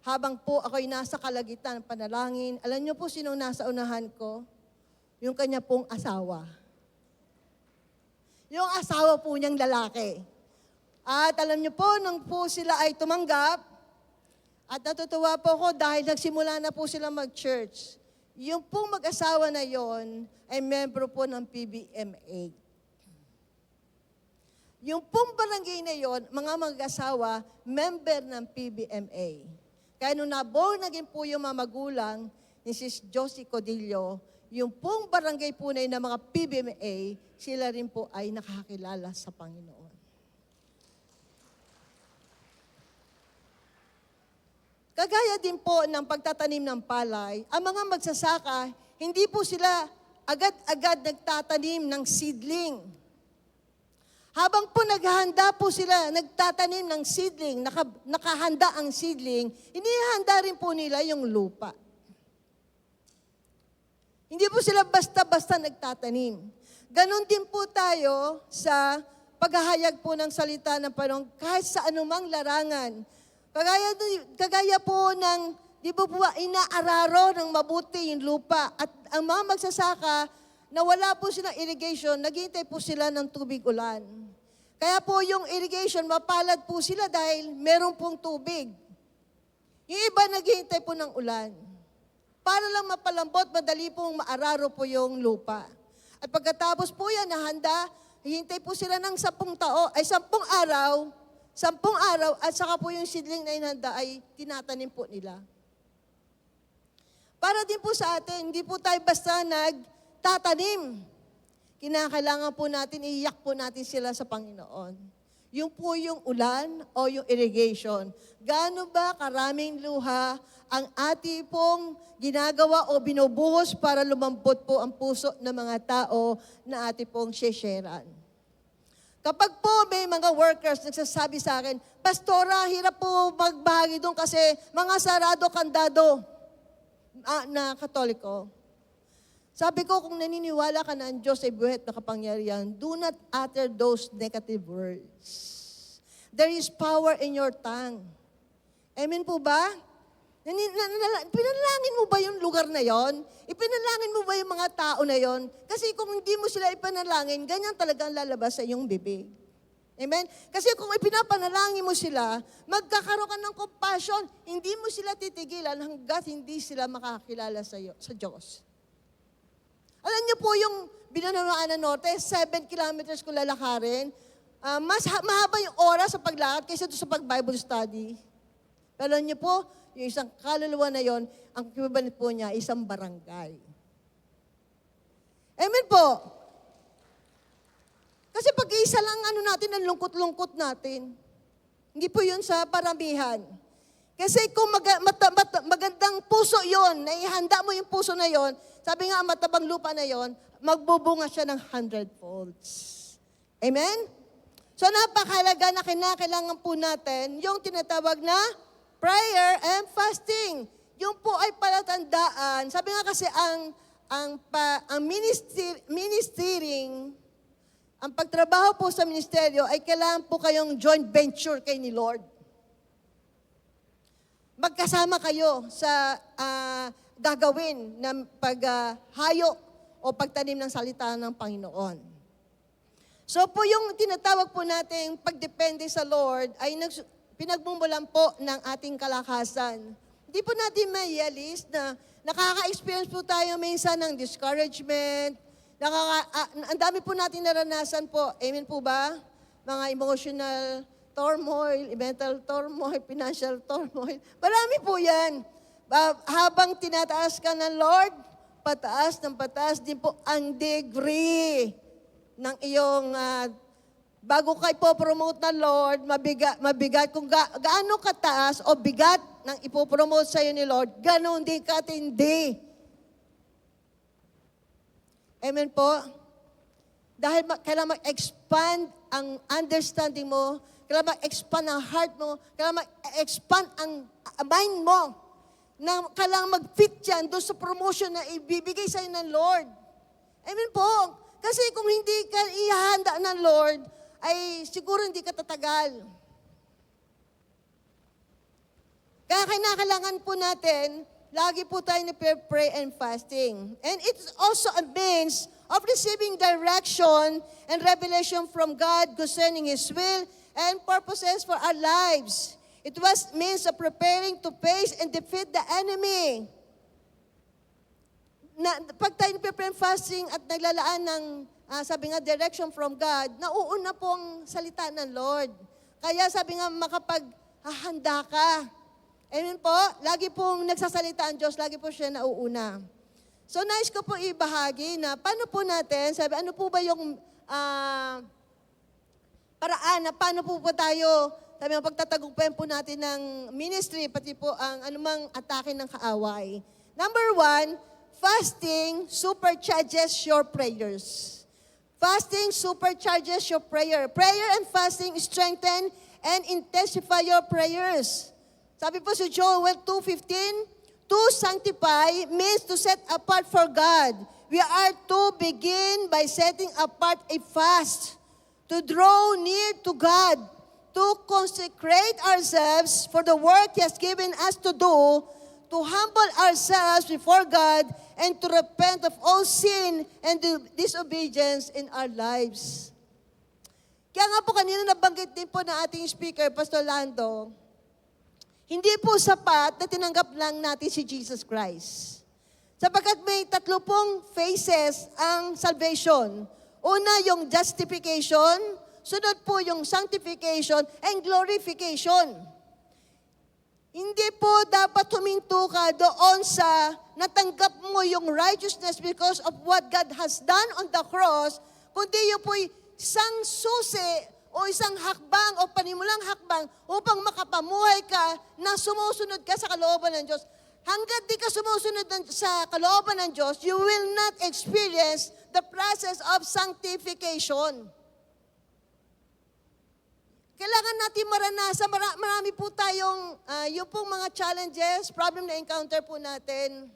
habang po ako'y nasa kalagitan ng panalangin, alam nyo po sino nasa unahan ko? Yung kanya pong asawa. Yung asawa po niyang lalaki. At alam niyo po, nung po sila ay tumanggap, at natutuwa po ako dahil nagsimula na po sila mag-church. Yung pong mag-asawa na yon ay membro po ng PBMA. Yung pong barangay na yon, mga mag-asawa, member ng PBMA. Kaya nung naging po yung mga magulang ni Sis Josie Codillo, yung pong barangay po na yun ng mga PBMA, sila rin po ay nakakilala sa Panginoon. Kagaya din po ng pagtatanim ng palay, ang mga magsasaka, hindi po sila agad-agad nagtatanim ng seedling. Habang po naghahanda po sila, nagtatanim ng seedling, nakahanda ang seedling, inihanda rin po nila yung lupa. Hindi po sila basta-basta nagtatanim. Ganon din po tayo sa paghahayag po ng salita ng Panginoon kahit sa anumang larangan. Kagaya po ng, di ba po inaararo ng mabuti yung lupa at ang mga magsasaka na wala po silang irrigation, naghihintay po sila ng tubig ulan. Kaya po yung irrigation, mapalad po sila dahil meron pong tubig. Yung iba naghihintay po ng ulan. Para lang mapalambot, madali pong maararo po yung lupa. At pagkatapos po yan, nahanda, hihintay po sila ng 10 araw, 10 araw, at saka po yung seedling na inhanda ay tinatanim po nila. Para din po sa atin, hindi po tayo basta nagtatanim. Kinakailangan po natin, iiyak po natin sila sa Panginoon. Yung po yung ulan o yung irrigation. Gaano ba karaming luha ang ating pong ginagawa o binubuhos para lumambot po ang puso ng mga tao na ating pong shesheran. Kapag po may mga workers nagsasabi sa akin, Pastora, hirap po magbahagi doon kasi mga sarado kandado na Katoliko. Sabi ko, kung naniniwala ka na ang Diyos ay buhat na kapangyarihan, do not utter those negative words. There is power in your tongue. Amen po ba? Pinalangin mo ba yung lugar na yon? Ipinalangin mo ba yung mga tao na yon? Kasi kung hindi mo sila ipanalangin, ganyan talagang lalabas sa iyong bibig. Amen? Kasi kung ipinapanalangin mo sila, magkakaroon ka ng compassion. Hindi mo sila titigilan hanggat hindi sila makakilala sa Diyos. Alam niyo po yung Binanawaan Norte, 7 kilometers ko lalakarin. Mahaba yung oras sa paglakad kaysa doon sa pag-Bible study. Pero alam niyo po, yung isang kaluluwa na yon, ang equivalent po niya, isang barangay. Amen po. Kasi pag-iisa lang natin, ang lungkot-lungkot natin. Hindi po yun sa paramihan. Kasi kung magandang puso yon, naihanda mo yung puso na yon, sabi nga, matabang lupa na yon, magbubunga siya ng 100 folds. Amen? So napakahalaga na kinakailangan po natin yung tinatawag na prayer and fasting. Yung po ay palatandaan. Sabi nga kasi ang ministering, ang pagtrabaho po sa ministeryo ay kailangan po kayong joint venture kay ni Lord. Magkasama kayo sa gagawin ng paghayo o pagtanim ng salita ng Panginoon. So po yung tinatawag po nating pagdepende sa Lord ay pinagmumulan po ng ating kalakasan. Hindi po natin maialis na nakaka-experience po tayo minsan ng discouragement. Ang dami po natin naranasan po. Amen po ba? Mga emotional turmoil, mental turmoil, financial turmoil. Marami po yan. Habang tinataas ka ng Lord, pataas ng pataas din po ang degree ng iyong bago kayo po promote ng Lord, mabigat kung gaano kataas o bigat ng ipopromote sa iyo ni Lord, ganoon din katindi. Amen po? Dahil kailangan mag-expand ang understanding mo, kailangan mag-expand ang heart mo, kailangan mag-expand ang mind mo, na kailangan mag-fit yan doon sa promotion na ibibigay sa iyo ng Lord. Amen po? Kasi kung hindi ka ihahanda ng Lord, ay siguro hindi ka tatagal. Kaya kinakailangan po natin, lagi po tayo pray and fasting. And it's also a means of receiving direction and revelation from God concerning His will and purposes for our lives. It was means of preparing to face and defeat the enemy. Pag tayo pray and fasting at naglalaan ng sabi nga, direction from God, nauuna po ang salita ng Lord. Kaya sabi nga, makapag-handa ka. Amen po? Lagi pong nagsasalita ang Diyos, lagi po siya nauuna. So, nais ko po ibahagi na paano po natin, sabi, ano po ba yung paraan na paano po tayo, sabi nga, pagtatagumpayan po natin ng ministry, pati po ang anumang atake ng kaaway. Number 1, fasting supercharges your prayers. Fasting supercharges your prayer. Prayer and fasting strengthen and intensify your prayers. Sabi po sa Joel 2:15, to sanctify means to set apart for God. We are to begin by setting apart a fast, to draw near to God, to consecrate ourselves for the work He has given us to do, to humble ourselves before God, and to repent of all sin and disobedience in our lives. Kaya nga po kanina nabanggit din po na ating speaker, Pastor Lando, hindi po sapat na tinanggap lang natin si Jesus Christ. Sapagkat may 3 phases ang salvation. Una, yung justification, sunod po yung sanctification and glorification. Hindi po dapat huminto ka doon sa natanggap mo yung righteousness because of what God has done on the cross, kundi yun po isang susi o isang hakbang o panimulang hakbang upang makapamuhay ka na sumusunod ka sa kalooban ng Diyos. Hanggat di ka sumusunod sa kalooban ng Diyos, you will not experience the process of sanctification. Kailangan natin maranasan, marami po tayong, yung pong mga challenges, problem na encounter po natin.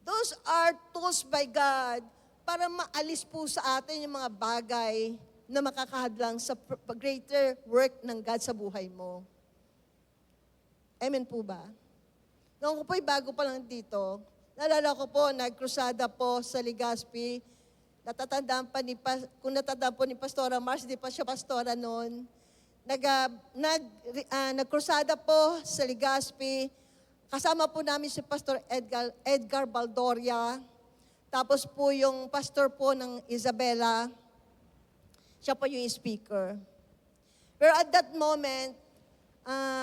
Those are tools by God para maalis po sa atin yung mga bagay na makakahadlang sa greater work ng God sa buhay mo. Amen po ba? Noong ko po'y bago pa lang dito, naalala ko po, nagkrusada po sa Legazpi. Natatandaan pa kung natatandaan po ni Pastora Mars, di pa siya pastora noon. Nagkrusada po sa Legazpi. Kasama po namin si Pastor Edgar Baldoria. Tapos po yung pastor po ng Isabela, siya po yung speaker. Pero at that moment,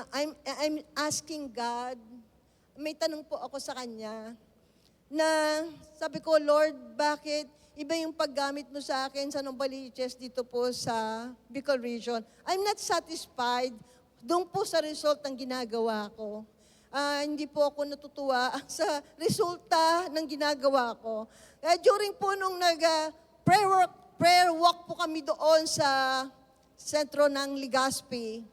I'm asking God, may tanong po ako sa Kanya, na sabi ko, Lord, bakit iba yung paggamit mo sa akin sa Novaliches dito po sa Bicol Region? I'm not satisfied doon po sa result ng ginagawa ko. Hindi po ako natutuwa sa resulta ng ginagawa ko. During po nung prayer walk po kami doon sa sentro ng Legazpi,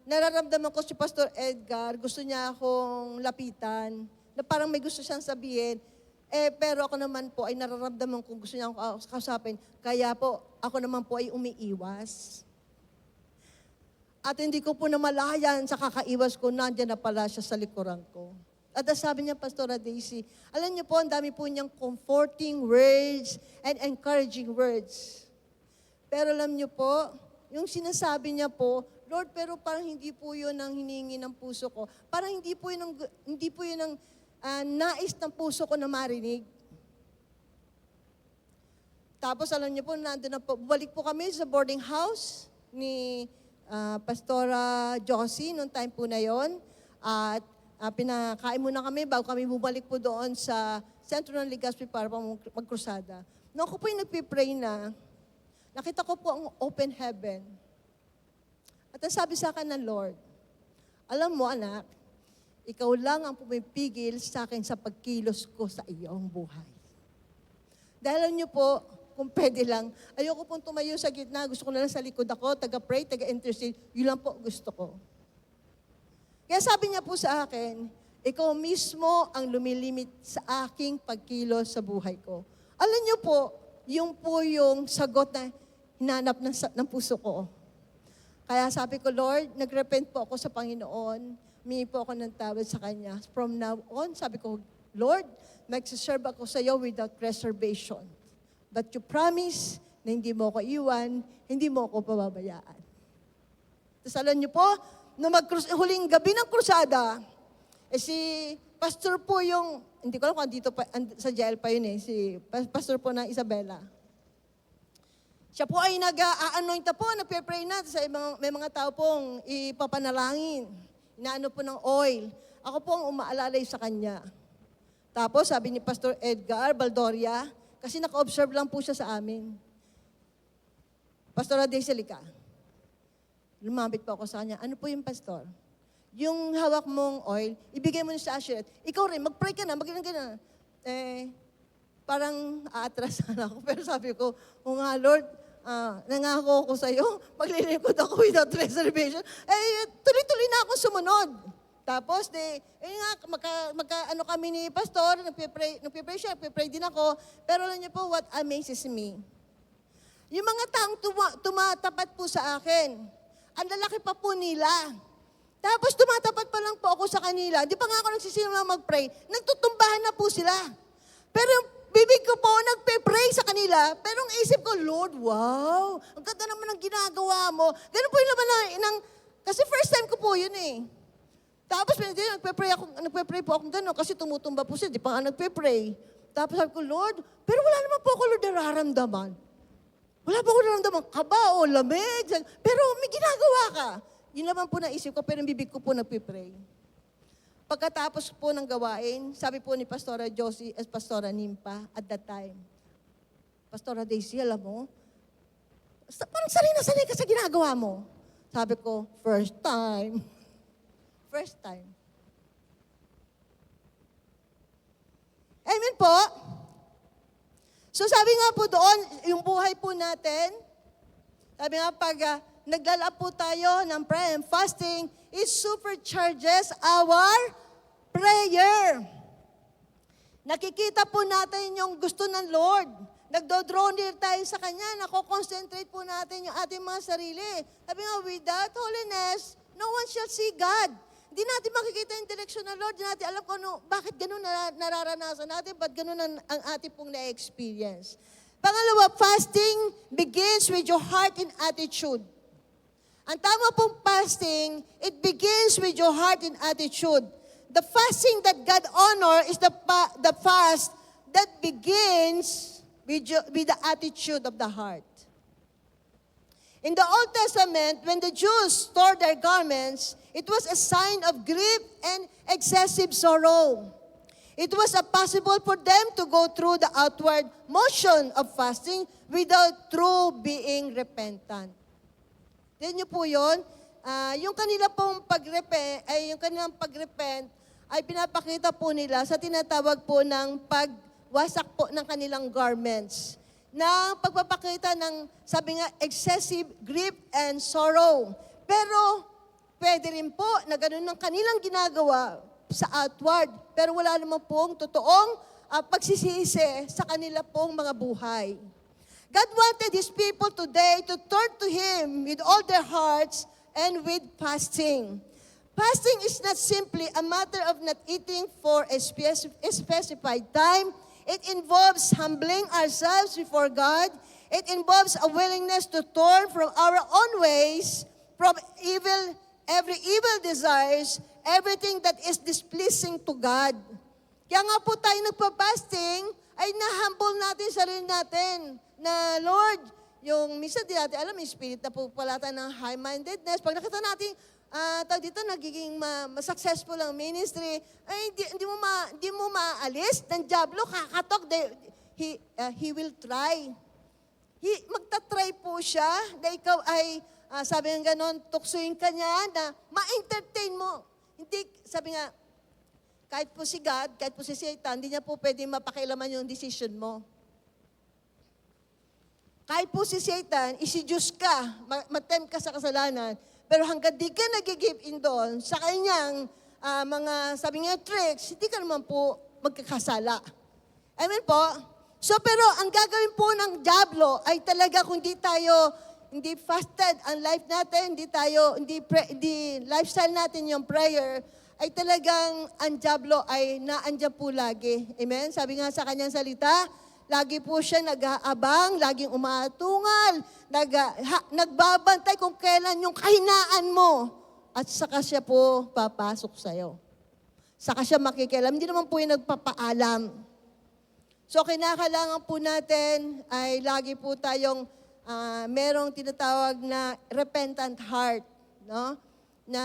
nararamdaman ko si Pastor Edgar, gusto niya akong lapitan, na parang may gusto siyang sabihin, pero ako naman po ay nararamdaman ko gusto niya akong kausapin, kaya po ako naman po ay umiiwas. At hindi ko po namalayan sa kakaiwas ko, nandiyan na pala siya sa likuran ko. At sabi niya, Pastora Daisy, alam niyo po, ang dami po niyang comforting words and encouraging words. Pero alam niyo po, yung sinasabi niya po, Lord, pero parang hindi po yun ang hinihingi ng puso ko. Parang hindi po yun ang nais ng puso ko na marinig. Tapos alam niyo po, nandun na po, balik po kami sa boarding house ni Pastora Josie noong time po na yon. At pinakain muna kami bago kami bumalik po doon sa sentro ng Legazpi para magkrusada. Noong ako po yung nagpipray na, nakita ko po ang open heaven. At ang sabi sa akin ng Lord, alam mo anak, ikaw lang ang pumipigil sa akin sa pagkilos ko sa iyong buhay. Dahil alam niyo po, kung pwede lang, ayoko pong tumayo sa gitna, gusto ko na lang sa likod ako, taga-pray, taga-intercede, yun lang po gusto ko. Kaya sabi niya po sa akin, ikaw mismo ang lumilimit sa aking pagkilos sa buhay ko. Alam niyo po, yung sagot na hinanap ng puso ko. Kaya sabi ko, Lord, nagrepent po ako sa Panginoon, humingi po ako ng tawad sa Kanya. From now on, sabi ko, Lord, magsiserve ako sa iyo without reservation. But you promise na hindi mo ako iwan, hindi mo ako pababayaan. Tapos alam niyo po, nung huling gabi ng krusada, si pastor po yung, hindi ko alam kung dito pa, sa jail pa yun si pastor po ng Isabela. Siya po ay nag-anoint po, nagpe-pray na, may mga tao pong ipapanalangin. Inaano po ng oil. Ako po ang umaalalay sa kanya. Tapos sabi ni Pastor Edgar Baldoria, kasi naka-observe lang po siya sa amin. Pastora Daisy, lumapit po ako sa kanya. Ano po yung pastor? Yung hawak mong oil, ibigay mo sa asheret. Ikaw rin, mag-pray ka na, mag-ilang ka na. Parang aatrasan ako. Pero sabi ko, o nga Lord, nangako ako sa'yo, maglilingkod ako without reservation. Tuloy-tuloy na ako sumunod. Tapos, ano kami ni Pastor, nagpipray siya, nagpipray din ako. Pero alam niyo po, what amazes me? Yung mga taong tumatapat po sa akin, ang lalaki pa po nila. Tapos tumatapat pa lang po ako sa kanila. Di pa nga ako nagsisimula mag-pray, nagtutumbahan na po sila. Pero yung bibig ko po, nagpe-pray sa kanila. Pero ang isip ko, Lord, wow, ang ganda naman ng ginagawa mo. Ganun po yung laman kasi first time ko po yun Tapos, nagpe-pray po ako gano'n kasi tumutumba po siya, di pa nga nagpe-pray. Tapos sabi ko, Lord, pero wala naman po ako nararamdaman. Wala po ako nararamdaman, kaba o lamig. Pero may ginagawa ka. Yun naman po naisip ko, pero yung bibig ko po nagpe-pray. Pagkatapos po ng gawain, sabi po ni Pastora Josie at Pastora Nimpa at that time, Pastora Daisy, alam mo, parang sanay na sanay ka sa ginagawa mo. Sabi ko, first time. First time. Amen po. So sabi nga po doon, yung buhay po natin, sabi nga pag naglala po tayo ng prayer and fasting, it supercharges our prayer. Nakikita po natin yung gusto ng Lord. Nagdo-draw near tayo sa Kanya, nako-concentrate po natin yung ating mga sarili. Sabi nga, without holiness, no one shall see God. Hindi natin makikita yung direksyon ng Lord. Hindi natin alam kung bakit ganun nararanasan natin, ba't ganun ang ating pong na-experience. Pangalawa, fasting begins with your heart and attitude. Ang tama pong fasting, it begins with your heart and attitude. The fasting that God honor is the fast that begins with the attitude of the heart. In the Old Testament, when the Jews tore their garments, it was a sign of grief and excessive sorrow. It was impossible for them to go through the outward motion of fasting without true being repentant. Tignan niyo po yun. Yung kanila pong yung kanilang pagrepent ay pinapakita po nila sa tinatawag po ng pagwasak po ng kanilang garments. Na pagpapakita ng, sabi nga, excessive grief and sorrow. Pero, pwede rin po na ganun ang kanilang ginagawa sa outward. Pero wala naman pong totoong pagsisisi sa kanila pong mga buhay. God wanted His people today to turn to Him with all their hearts and with fasting. Fasting is not simply a matter of not eating for a specified time. It involves humbling ourselves before God. It involves a willingness to turn from our own ways, from every evil desires, everything that is displeasing to God. Kaya nga po tayo nagpa-fasting, ay na-humble natin sarili natin na, Lord, yung minsan di natin alam, yung spirit na po pala tayo ng high-mindedness. Pag nakita natin, dito nagiging successful ang ministry, ay hindi mo maalis ng diablo, kakatok, he will try. Magta-try po siya na ikaw ay, sabi nga ganon, tuksuin ka niya na ma-entertain mo. Hindi, sabi nga, kahit po si God, kahit po si Satan, hindi niya po pwede mapakialaman yung decision mo. Kahit po si Satan, isi-Diyos ka, matempt ka sa kasalanan, pero hanggang di ka nag-give in doon sa kanyang mga, sabi nga, tricks, hindi ka naman po magkakasala. Amen po? So, pero ang gagawin po ng diablo ay talaga kung hindi fasted ang life natin, hindi lifestyle natin yung prayer, ay talagang ang diablo ay naandyan po lagi. Amen? Sabi nga sa kanyang salita, lagi po siya nag-aabang, laging umatungal, nagbabantay kung kailan yung kahinaan mo. At saka siya po papasok sa'yo. Saka siya makikialam. Hindi naman po yung nagpapaalam. So kinakailangan po natin ay lagi po tayong merong tinatawag na repentant heart. No? Na,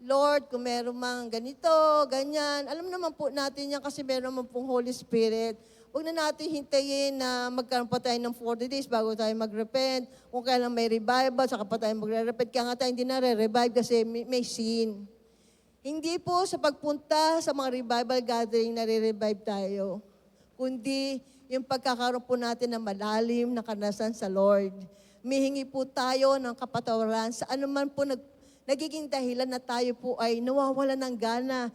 Lord, kung meron mang ganito, ganyan, alam naman po natin yan kasi meron naman pong Holy Spirit. Huwag na natin hintayin na magkaroon pa tayo ng 40 days bago tayo mag-repent. Kung kailan may revival, saka pa tayo magre-repent. Kaya nga tayo hindi na-revive kasi may sin. Hindi po sa pagpunta sa mga revival gathering nare-revive tayo. Kundi yung pagkakaroon po natin ng malalim na karanasan sa Lord. Mihingi po tayo ng kapatawaran sa anuman po nagiging dahilan na tayo po ay nawawala ng gana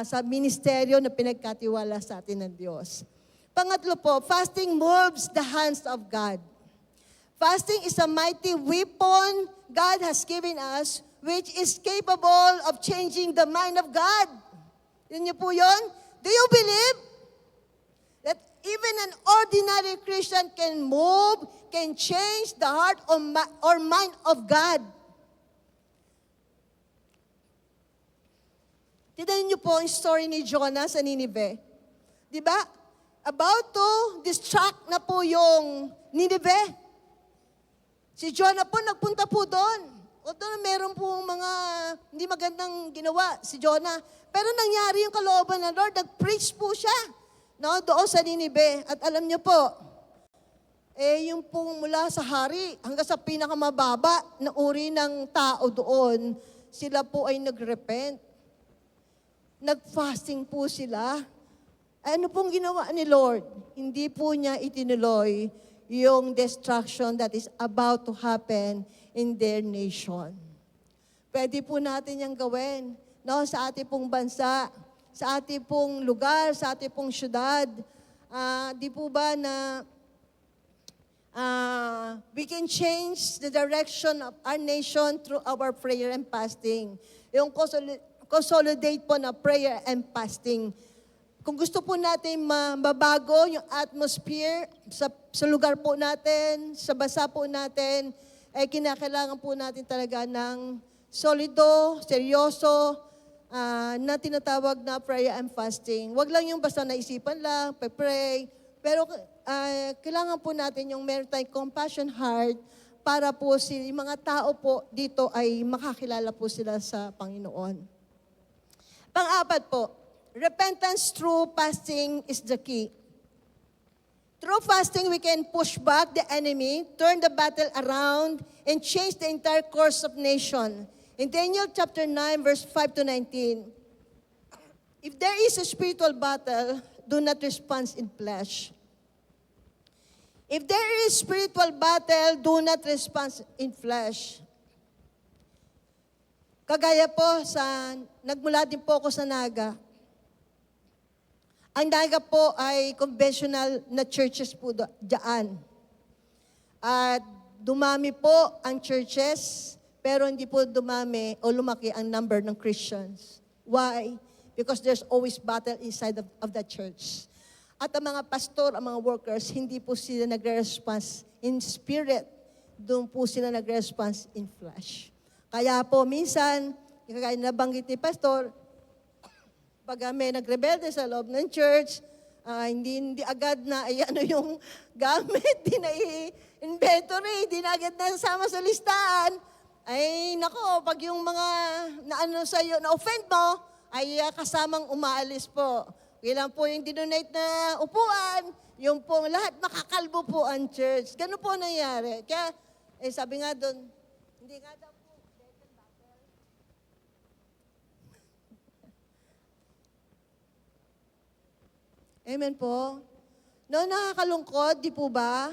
sa ministeryo na pinagkatiwala sa atin ng Diyos. Pangatlo po, fasting moves the hands of God. Fasting is a mighty weapon God has given us which is capable of changing the mind of God. Yun niyo po yun? Do you believe that even an ordinary Christian can change the heart or mind of God? Tignan niyo po ang story ni Jonah sa Nineveh. Di ba? About to distract na po yung Nineveh. Si Jonah po nagpunta po doon. Although meron po mga hindi magandang ginawa si Jonah. Pero nangyari yung kalooban ng Lord. Nag-preach po siya. No, doon sa Nineveh. At alam niyo po, yung pong mula sa hari hanggang sa pinakamababa na uri ng tao doon, sila po ay nag-repent. Nag-fasting po sila. Ano pong ginawa ni Lord? Hindi po niya itinuloy yung destruction that is about to happen in their nation. Pwede po natin yung gawin, no, sa ating pong bansa, sa ating pong lugar, sa ating pong syudad. Di po ba na we can change the direction of our nation through our prayer and fasting. Yung consolidate po na prayer and fasting. Kung gusto po natin mababago yung atmosphere sa lugar po natin, sa bansa po natin, ay kinakailangan po natin talaga ng solido, seryoso, na tinatawag na prayer and fasting. Huwag lang yung basta naisipan lang, pray. Pero kailangan po natin yung meron tayong compassion heart para po yung mga tao po dito ay makakilala po sila sa Panginoon. Pang-apat po, repentance through fasting is the key. Through fasting, we can push back the enemy, turn the battle around, and change the entire course of nation. In Daniel chapter 9, verse 5 to 19, if there is a spiritual battle, do not respond in flesh. If there is spiritual battle, do not respond in flesh. Kagaya po nagmula din po ako sa Naga. Ang Naga po ay conventional na churches po dyan. At dumami po ang churches, pero hindi po dumami o lumaki ang number ng Christians. Why? Because there's always battle inside of the church. At ang mga pastor, ang mga workers, hindi po sila nagre-response in spirit. Doon po sila nagre-response in flesh. Kaya po minsan, kaya nabanggit ni pastor, pag may nagrebelde sa loob ng church, hindi agad na yung gamit, di na inventory, di na agad na sama sa listahan. Ay, nako, pag yung mga na-offend mo, ay kasamang umaalis po. Ilan po yung dinonate na upuan, yung po lahat makakalbo po ang church. Ganun po nangyari. Kaya, sabi nga doon, hindi nga daw po, amen po. No, nakakalungkot, di po ba?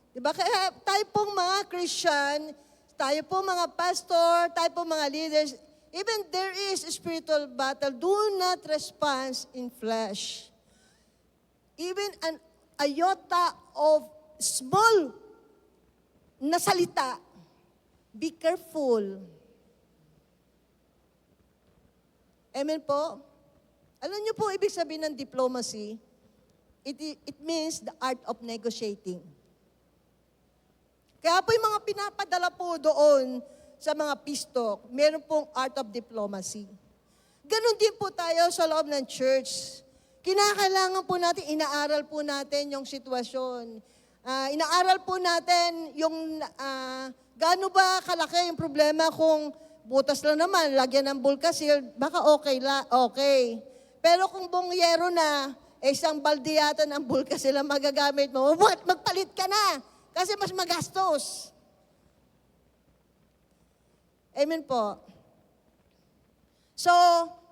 Di ba? Kaya tayo pong mga Christian, tayo po mga pastor, tayo po mga leaders, even there is a spiritual battle, do not respond in flesh. Even an iota of small na salita, be careful. Amen po? Alam niyo po, ibig sabihin ng diplomacy, it means the art of negotiating. Kaya po yung mga pinapadala po doon sa mga pistok, meron pong art of diplomacy. Ganon din po tayo sa loob ng church. Kinakailangan po natin, inaaral po natin yung sitwasyon. Inaaral po natin yung gaano ba kalaki yung problema kung butas lang naman, lagyan ng bulkasil, baka okay. Pero kung bungyero na, isang balde yata ng bulkasil ang magagamit mo, magpalit ka na. Kasi mas magastos. Amen po. So,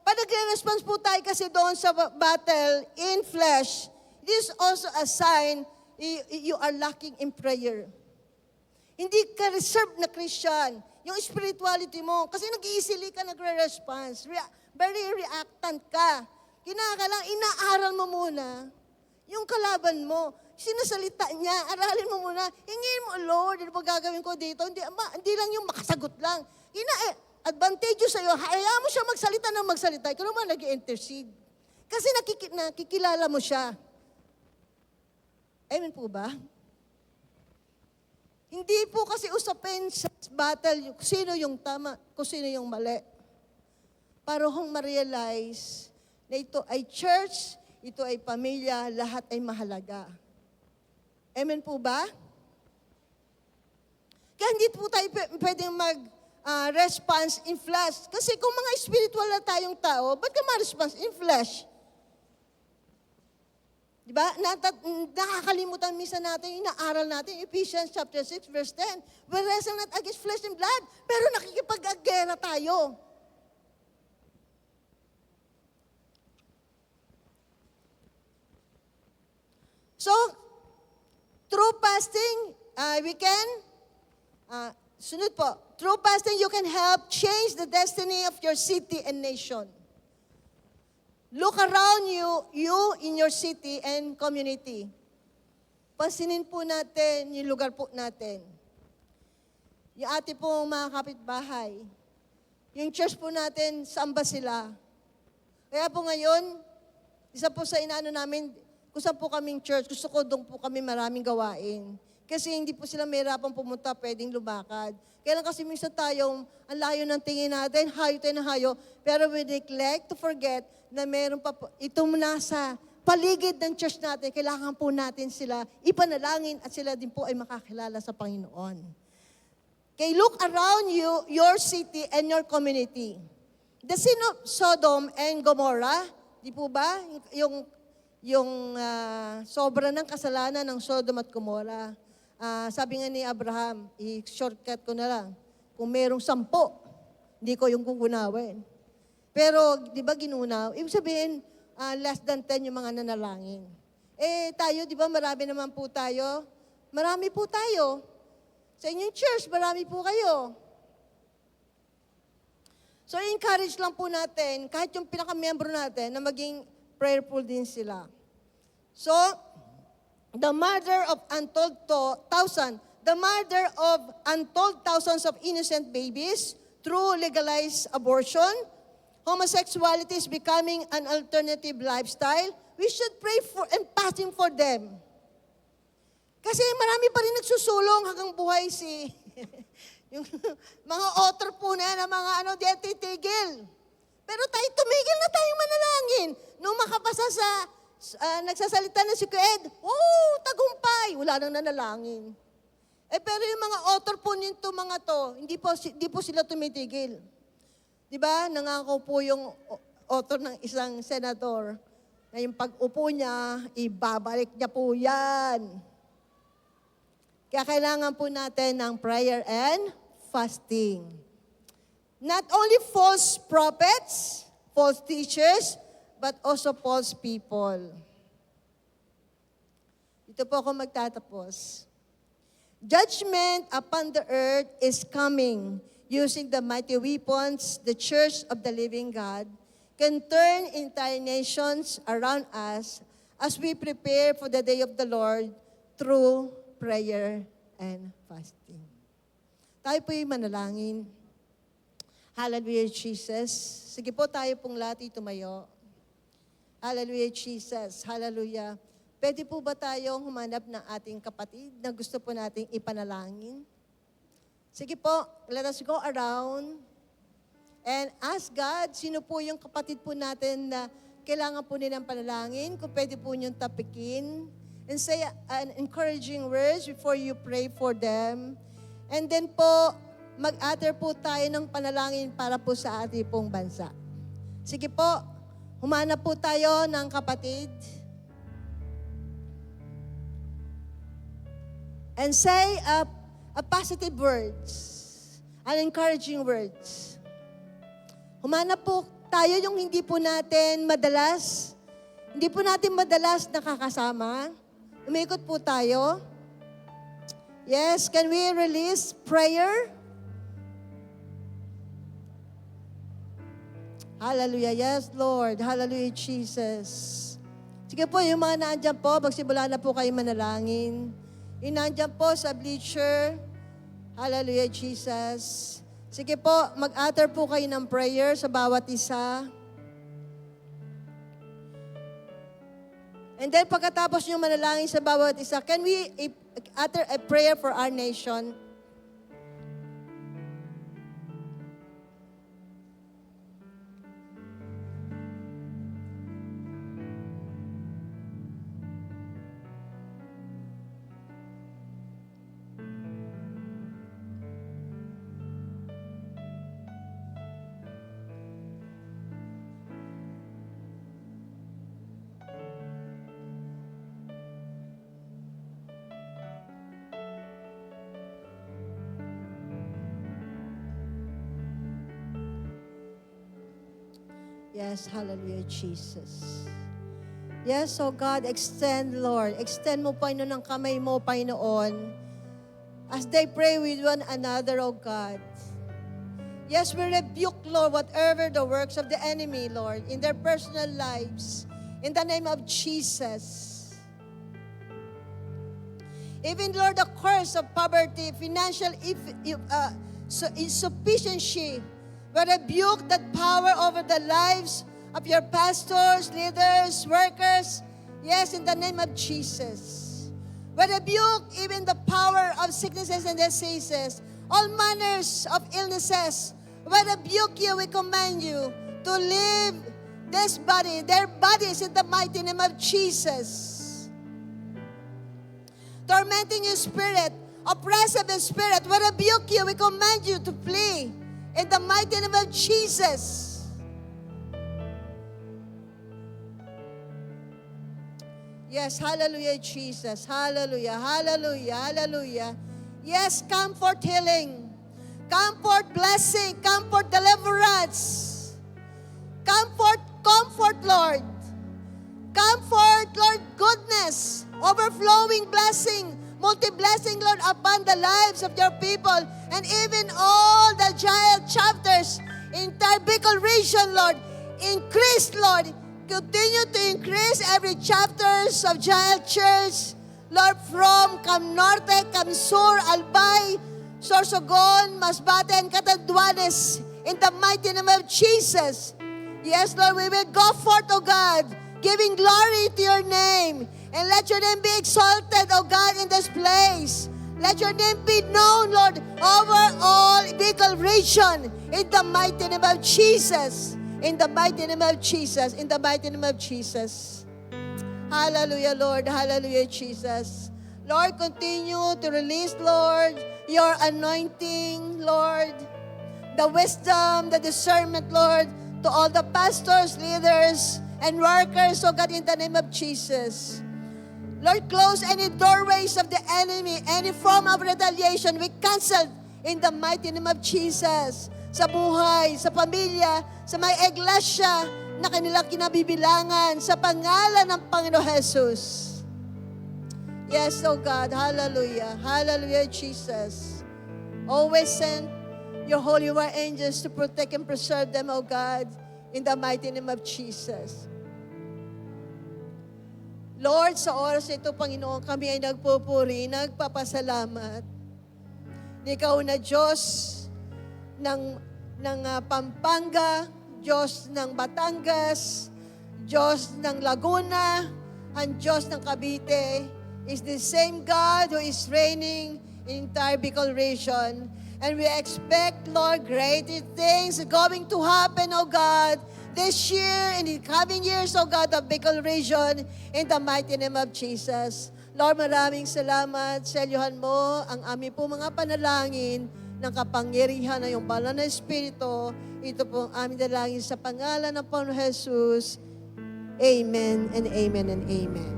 pag nagre-response po tayo kasi doon sa battle in flesh, it is also a sign you are lacking in prayer. Hindi ka reserved na Christian. Yung spirituality mo, kasi nag-easily ka nagre-response. Very reactant ka. Kinakailangan, inaaral mo muna yung kalaban mo. Sinasalita niya, aralin mo muna. Hingin mo, Lord, ano ba gagawin ko dito? Hindi lang yung makasagot lang. Advantageous sa'yo, hayaan mo siya magsalita. Ikaw naman nag-intercede. Kasi nakikilala mo siya. Amen po ba? Hindi po kasi usapin sa battle kung sino yung tama, kung sino yung mali. Para hong ma-realize na ito ay church, ito ay pamilya, lahat ay mahalaga. Amen po ba? Kaya hindi po tayo pwedeng mag-response in flesh. Kasi kung mga spiritual na tayong tao, ba't ka ma-response in flesh? Diba? Nakakalimutan minsan natin, inaaral natin, Ephesians chapter 6, verse 10. We wrestle not against flesh and blood, pero nakikipag-agera tayo. So, through fasting, we can, sunod po, through fasting, you can help change the destiny of your city and nation. Look around you in your city and community. Pansinin po natin yung lugar po natin. Yung ate pong mga kapitbahay. Yung church po natin, saan ba sila? Kaya po ngayon, isa po sa inaano namin, kung saan po kaming church, gusto ko doon po kami maraming gawain. Kasi hindi po sila mahirapang pumunta, pwedeng lumakad. Kaya lang kasi minsan tayong, ang layo ng tingin natin, hayo tayo na hayo, pero we neglect to forget na meron pa po, itong nasa paligid ng church natin, kailangan po natin sila ipanalangin at sila din po ay makakilala sa Panginoon. Okay, look around you, your city and your community. The sin of Sodom and Gomorrah, di po ba? Yung sobra ng kasalanan ng Sodom at Gomorrah. Sabi nga ni Abraham, i-shortcut ko na lang. Kung merong 10, hindi ko yung kukunawin. Pero, di ba ginunaw? Ibig sabihin, less than 10 yung mga nanalangin. Tayo, di ba, marami naman po tayo. Marami po tayo. Sa inyong church, marami po kayo. So, encourage lang po natin, kahit yung pinaka-membro natin, na maging prayerful din sila. So, the murder of untold thousands of innocent babies through legalized abortion, homosexuality is becoming an alternative lifestyle. We should pray for and fasting for them. Kasi marami pa rin nagsusulong hanggang buhay yung mga author po na yan, mga di titigil. Pero tayo, tumigil na tayong manalangin. Nung makapasa sa, nagsasalita na si Kued, tagumpay, wala nang nanalangin. Pero yung mga author po nito, mga to, hindi po sila tumitigil. Di ba? Nangako po yung author ng isang senador na yung pag-upo niya, ibabalik niya po yan. Kaya kailangan po natin ng prayer and fasting. Not only false prophets, false teachers, but also false people. Dito po ako magtatapos. Judgment upon the earth is coming. Using the mighty weapons, the church of the living God can turn entire nations around us as we prepare for the day of the Lord through prayer and fasting. Tayo po yung manalangin. Hallelujah, Jesus. Sige po tayo pong lahat tumayo. Hallelujah, Jesus. Hallelujah. Pwede po ba tayong humanap ng ating kapatid na gusto po nating ipanalangin? Sige po, let us go around and ask God, sino po yung kapatid po natin na kailangan po nilang panalangin, kung pwede po niyong tapikin, and say an encouraging words before you pray for them. And then po, mag-utter po tayo ng panalangin para po sa ating pong bansa. Sige po, humanap po tayo ng kapatid. And say a positive words, an encouraging words. Humanap po tayo yung hindi po natin madalas nakakasama. Umikot po tayo. Yes, can we release prayer? Hallelujah. Yes, Lord. Hallelujah, Jesus. Sige po, yung mga naandyan po, magsimula na po kayo manalangin. Yung naandyan po sa bleacher, hallelujah, Jesus. Sige po, mag-utter po kayo ng prayer sa bawat isa. And then pagkatapos nyo manalangin sa bawat isa, can we utter a prayer for our nation? Yes, hallelujah, Jesus. Yes, so God, extend, Lord. Extend mo, Panginoon, ang kamay mo, Panginoon, as they pray with one another, O God. Yes, we rebuke, Lord, whatever the works of the enemy, Lord, in their personal lives, in the name of Jesus. Even, Lord, the curse of poverty, financial insufficiency, we rebuke that power over the lives of your pastors, leaders, workers. Yes, in the name of Jesus. We rebuke even the power of sicknesses and diseases, all manners of illnesses. We rebuke you, we command you to leave this body, their bodies in the mighty name of Jesus. Tormenting your spirit, oppressive spirit, we rebuke you, we command you to flee in the mighty name of Jesus. Yes, hallelujah, Jesus. Hallelujah, hallelujah, hallelujah. Yes, comfort healing. Comfort blessing. Comfort deliverance. Comfort, Lord. Comfort, Lord, goodness. Overflowing blessing. Multi-blessing, Lord, upon the lives of your people. And even all the giant chapters in Tarbical region, Lord. Increase, Lord. Continue to increase every chapters of Giant Church, Lord, from Cam Norte, Cam Sur, Albay, Sorsogon, Masbate, and Catanduanes, in the mighty name of Jesus. Yes, Lord, we will go forth, O God, giving glory to your name, and let your name be exalted, O God, in this place. Let your name be known, Lord, over all Bicol region, in the mighty name of Jesus. In the mighty name of Jesus. In the mighty name of Jesus. Hallelujah, Lord. Hallelujah, Jesus. Lord, continue to release, Lord, your anointing, Lord, the wisdom, the discernment, Lord, to all the pastors, leaders, and workers, oh God, in the name of Jesus. Lord, close any doorways of the enemy, any form of retaliation, we cancel in the mighty name of Jesus. Sa buhay, sa pamilya, sa mga iglesia na kanilang kinabibilangan sa pangalan ng Panginoon Jesus. Yes, oh God. Hallelujah. Hallelujah, Jesus. Always send your holy war angels to protect and preserve them, oh God, in the mighty name of Jesus. Lord, sa oras ito, Panginoon, kami ay nagpupuri, nagpapasalamat. Ikaw na Diyos ng Pampanga, Diyos ng Batangas, Diyos ng Laguna, ang Diyos ng Cavite is the same God who is reigning in entire Bicol region. And we expect, Lord, great things going to happen, O God, this year and in the coming years, O God, of Bicol region, in the mighty name of Jesus. Lord, maraming salamat. Selyuhan mo ang aming po mga panalangin ng kapangyarihan na yung banal na Espiritu. Ito po ang aming dalangin sa pangalan ng Panginoon Jesus. Amen and amen and amen.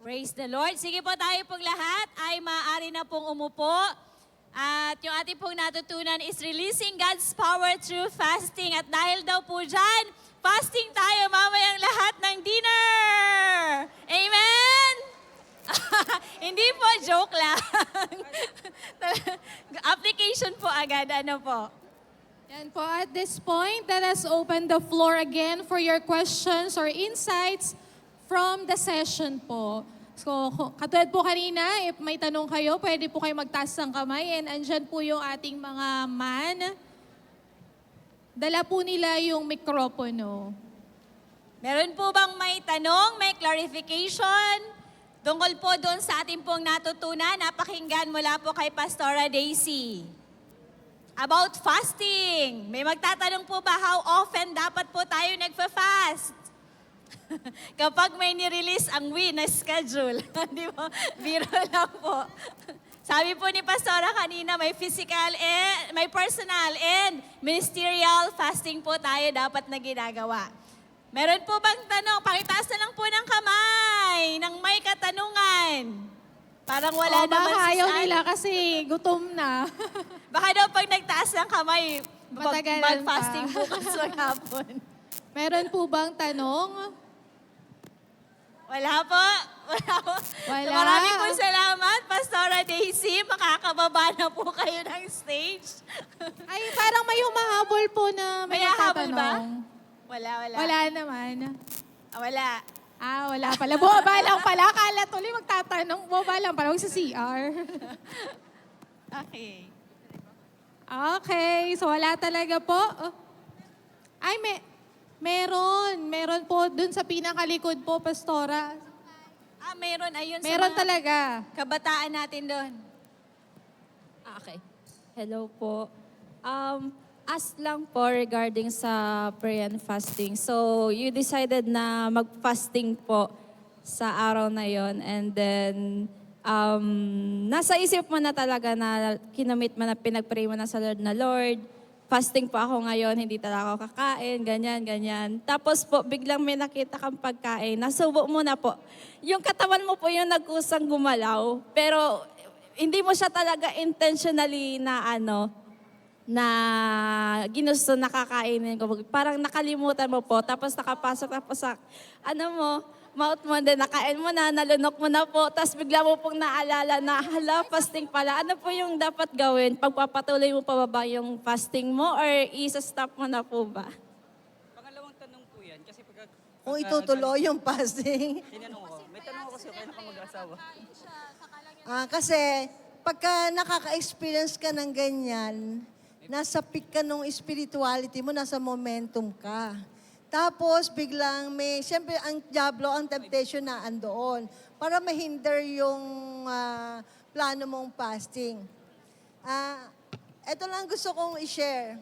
Praise the Lord. Sige po, tayo pong lahat ay maaari na pong umupo. At yung ating pong natutunan is releasing God's power through fasting. At dahil daw po dyan, fasting tayo mamayang lahat ng dinner. Amen? Hindi po, joke lang. Application po agad, ano po? And po, at this point, let us open the floor again for your questions or insights from the session po. So, katulad po kanina, if may tanong kayo, pwede po kayo magtaas ng kamay and andyan po yung ating mga man. Dala po nila yung mikropono. Meron po bang may tanong, may clarification? Tungkol po doon sa ating pong natutunan, napakinggan mula po kay Pastora Daisy. About fasting. May magtatanong po ba how often dapat po tayo nagfa-fast? Kapag may nirelease ang na schedule. Di ba? Biro lang po. Sabi po ni Pastora kanina, may physical, may personal and ministerial fasting po tayo dapat na ginagawa. Meron po bang tanong? Pakitaas na lang po ng kamay nang may katanungan. Parang wala naman baka si ayaw San. nila kasi gutom na. Baka daw pag nagtaas ng kamay, Matagalan pa. mag-fasting bukas maghapon. Meron po bang tanong? Wala po. Wala po. Wala. Maraming po salamat, Pastora Daisy. Makakababa na po kayo ng stage. Ay, parang may humahabol po na may May hahabol ba? nagtatanong. Wala. Wala naman. Wala. Wala pala. Bumaba lang pala. Kala tuloy magtatanong. Bumaba lang pala. Huwag sa CR. Okay. Okay, so wala talaga po. Ay, meron po dun sa pinakalikod po, Pastora. Meron. Ayun Meron sa mga talaga. kabataan natin doon. Okay. Hello po. Ask lang po regarding sa prayer and fasting. So, you decided na mag-fasting po sa araw na yon, and then nasa isip mo na talaga na kinamit mo na pinag-pray mo na sa Lord na, Lord, fasting po ako ngayon, hindi talaga ako kakain, ganyan. Tapos po, biglang may nakita kang pagkain, nasubo mo na po. Yung katawan mo po yung nagkusang gumalaw, pero hindi mo siya talaga intentionally na ginusto na kakainin ko. Parang nakalimutan mo po, tapos nakapasok na po sa, mouth mo, then nakain mo na, nalunok mo na po, tapos bigla mo pong naalala na, hala, fasting pala. Ano po yung dapat gawin? Pagpapatuloy mo pa ba yung fasting mo, or isa-stop mo na po ba? Pangalawang tanong po yan, kasi Kung itutuloy yung fasting. tinanong ko, may tanong ako sa'yo, kaya ka mag-asawa. Kasi pagka nakaka-experience ka ng ganyan, nasa peak ka nung spirituality mo, nasa momentum ka. Tapos biglang siyempre ang diablo, ang temptation na andoon para mahinder yung plano mong fasting. Ito lang gusto kong i-share.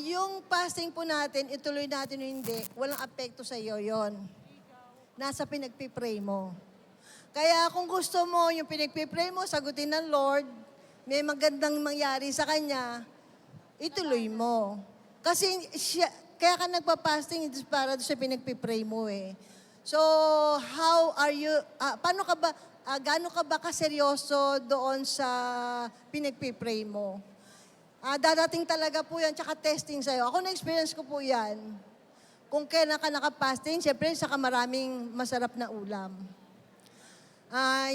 Yung fasting po natin, ituloy natin o hindi, walang apekto sa iyo yon. Nasa pinagpipray mo. Kaya kung gusto mo yung pinagpipray mo, sagutin ng Lord, may magandang mangyari sa Kanya, ituloy mo. Kasi kaya ka nagpa-fasting para sa pinagpipray mo eh. So, how are you, paano ka ba, gaano ka ba kaseryoso doon sa pinagpipray mo? Dadating talaga po yan, tsaka testing sa'yo. Ako na-experience ko po yan. Kung kailan ka nakapasting, syempre, saka maraming masarap na ulam.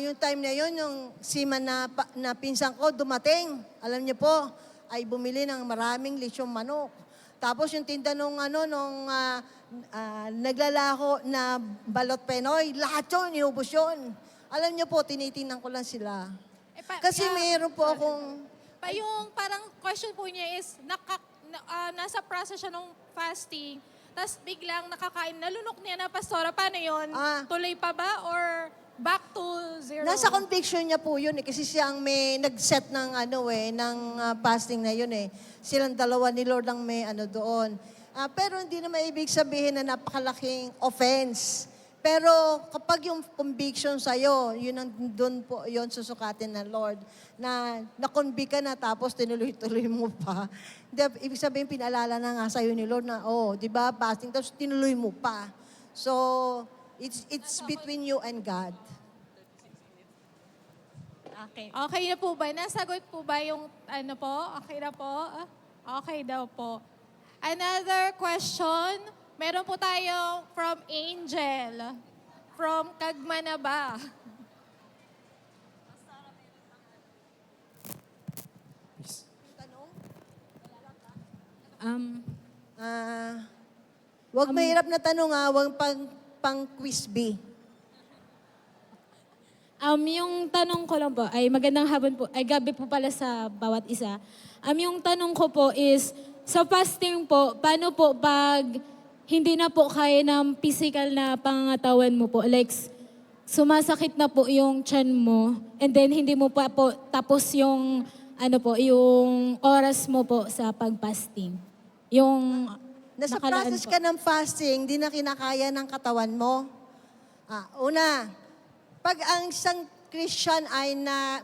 Yung time na yun, yung sima na pinsan ko dumating, alam niyo po, ay bumili ng maraming lisyong manok. Tapos yung tinda nung naglalako na balot penoy, lahat yun, inubos yun. Alam niyo po, tinitingnan ko lang sila. Kasi mayroon po akong... Yung parang question po niya is, nasa process siya ng fasting, tapos biglang nakakain, nalunok niya na, Pastora, paano yun? Tuloy pa ba or back to zero? Nasa conviction niya po yun eh, kasi siyang may nag-set ng ng fasting na yun eh. Silang dalawa ni Lord ang may doon. Pero hindi na maibig sabihin na napakalaking offense. Pero kapag yung conviction sa'yo, yun ang doon po, yun susukatin ng Lord. Na na-convict ka na tapos tinuloy-tuloy mo pa. Ibig sabihin, pinaalala na nga sa'yo ni Lord na, di ba, fasting, tapos tinuloy mo pa. So, it's between you and God. Okay. Okay na po ba? Nasagot po ba yung po? Okay na po? Okay daw po. Another question. Meron po tayong from Angel. From Kagmanaba. Huwag mahirap na tanong huwag pang-quiz B. Yung tanong ko lang po ay magandang hapon po, ay gabi po pala sa bawat isa. Yung tanong ko po is, sa fasting po, paano po pag hindi na po kaya ng physical na pangangatawan mo po? Like, sumasakit na po yung tiyan mo, and then hindi mo pa po tapos yung, yung oras mo po sa pag-fasting. Yung Nasa nakalaan process po. ka ng fasting, di na kinakaya ng katawan mo. Una, pag ang isang Christian ay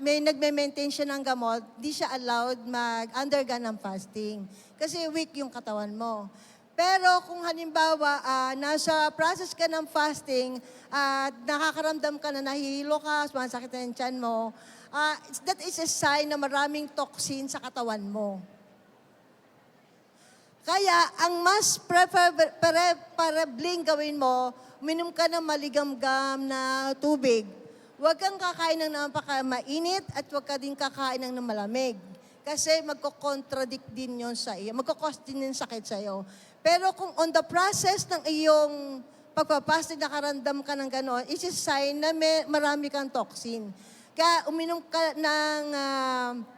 may nagme-maintain siya ng gamot, di siya allowed mag-undergo ng fasting. Kasi weak yung katawan mo. Pero kung halimbawa, nasa process ka ng fasting at nakakaramdam ka na nahihilo ka, sumasakit na yung tiyan mo, that is a sign na maraming toxin sa katawan mo. Kaya, ang mas preferabling gawin mo, uminom ka ng maligamgam na tubig. Huwag kang kakain ng napaka-mainit at huwag ka din kakain ng malamig. Kasi magko-contradict din yun sa iyo. Magko-cause din yung sakit sa iyo. Pero kung on the process ng iyong pagpapastig, nakaramdam ka ng gano'n, it's a sign na marami kang toxin. Kaya uminom ka ng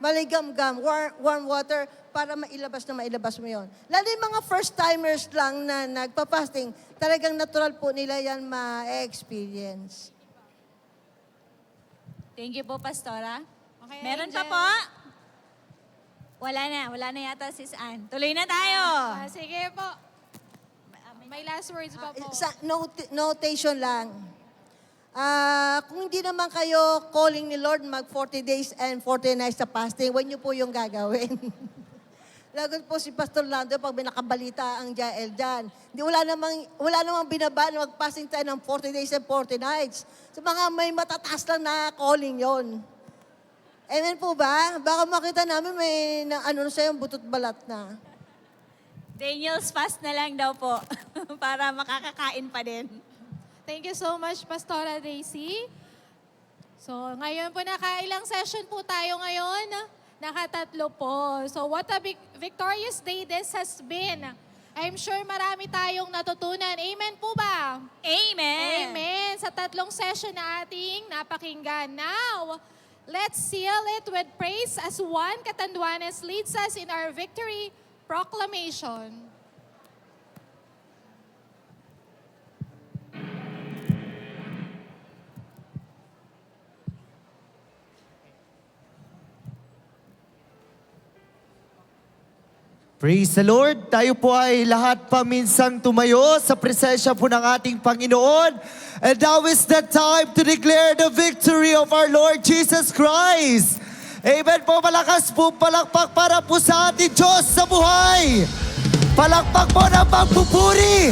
maligam-gam, warm water, para mailabas mo yon. Lalo yung mga first-timers lang na nagpa-fasting, talagang natural po nila yan ma-experience. Thank you po, Pastora. Okay, Meron pa Angel. po? Wala na yata sis Ann. Tuloy na tayo. Sige po. May last words pa po. Notation lang. Kung hindi naman kayo calling ni Lord mag 40 days and 40 nights sa fasting, huwag niyo po yung gagawin. Lagot po si Pastor Lando pag may nakabalita ang Jael dyan. Wala namang binaba na mag-fasting tayo ng 40 days and 40 nights. Sa mga may matataas lang na calling yon. Amen po ba? Baka makita namin may sa'yo, butot balat na. Daniel's fast na lang daw po para makakakain pa din. Thank you so much, Pastora Daisy. So, ngayon po nakailang session po tayo ngayon? Nakatatlo po. So, what a victorious day this has been. I'm sure marami tayong natutunan. Amen po ba? Amen. Amen. Sa tatlong session na ating napakinggan. Now, let's seal it with praise as Juan Catanduanes leads us in our victory proclamation. Praise the Lord. Tayo po ay lahat paminsang tumayo sa presensya po ng ating Panginoon. And now is the time to declare the victory of our Lord Jesus Christ. Amen po, malakas po, palakpak para po sa ating Diyos sa buhay. Palakpak po ng pagpupuri.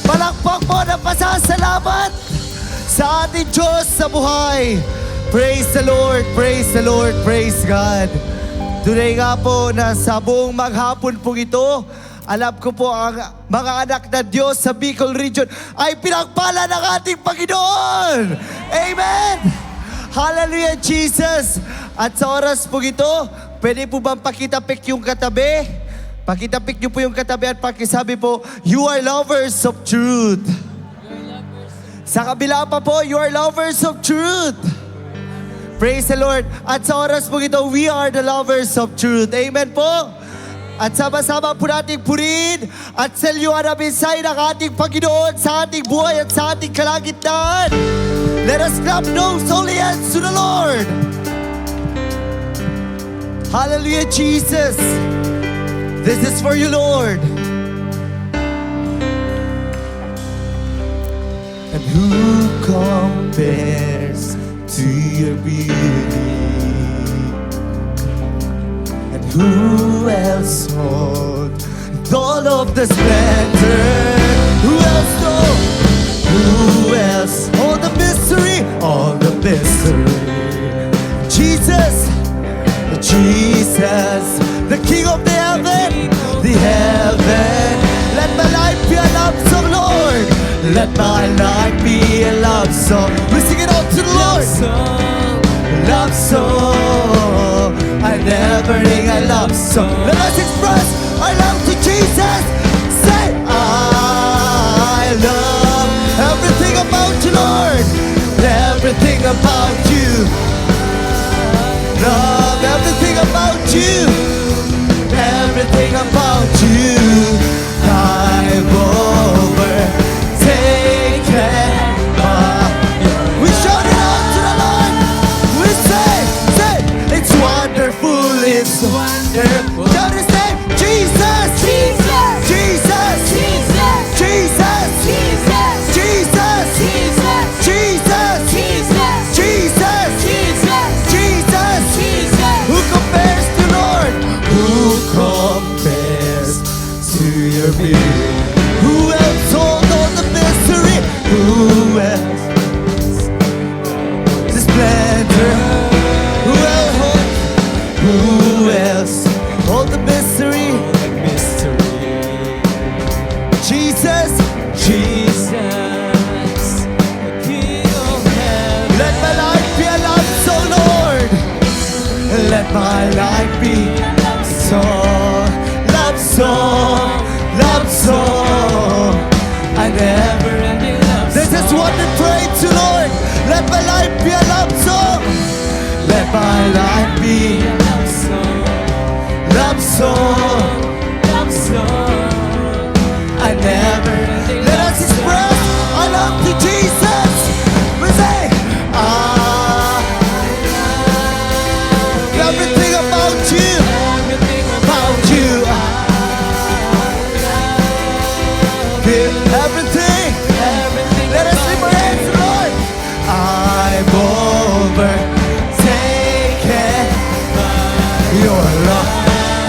Palakpak po ng pasasalamat sa ating Diyos sa buhay. Praise the Lord, praise the Lord, praise God. Today nga po na sa buong maghapon po ito, alam ko po ang mga anak na Diyos sa Bicol Region ay pinagpala ng ating Panginoon. Amen! Hallelujah, Jesus! At sa oras po ito, pwede po bang pakitapik yung katabi? Pakitapik niyo po yung katabi at pakisabi po, you are lovers of truth. Sa kabila pa po, you are lovers of truth. Praise the Lord. At sa oras po ito, we are the lovers of truth. Amen po. At sama-sama po natin purihin at selyuhan ang mensahe ng ating Panginoon sa ating buhay at sa ating kalagitnaan. Let us clap those holy hands to the Lord. Hallelujah, Jesus. This is for you, Lord. And who compares to your beauty? And who else holds all of the splendor? Who else knows? Who else? All the mystery, all the mystery. Jesus, Jesus, the King of the heaven, the heaven. Let my life be a love song, Lord. Let my life be a love song. We sing it all to the Lord. Love song. I never sing a love song. Let us express our love to Jesus. Say, I love everything about you, Lord. Everything about you. Love everything about you. Everything about you. I'm overtaken by. We shout it out to the Lord. We say, it's wonderful, it's wonderful. Shout his name, Jesus, Jesus, Jesus, Jesus, Jesus, Jesus, Jesus, Jesus, Jesus, Jesus, Jesus, Jesus, Jesus. Who compares to Lord? Who compares to your beauty? Who else told all the mystery? Who else? The splendor. Who else holds? Who else? All the mystery. Jesus, Jesus, King of heaven. Let my life be a love song, Lord. Let my life be a love song, love song, love song. I never ending love song. This is what we pray to, Lord. Let my life be a love song. Let my life be a love song. Love song. Love song. I never let us express our love to Jesus. We say, everything about you, about you. Everything. Let us lift our hands, Lord. I'm overtaken by your love.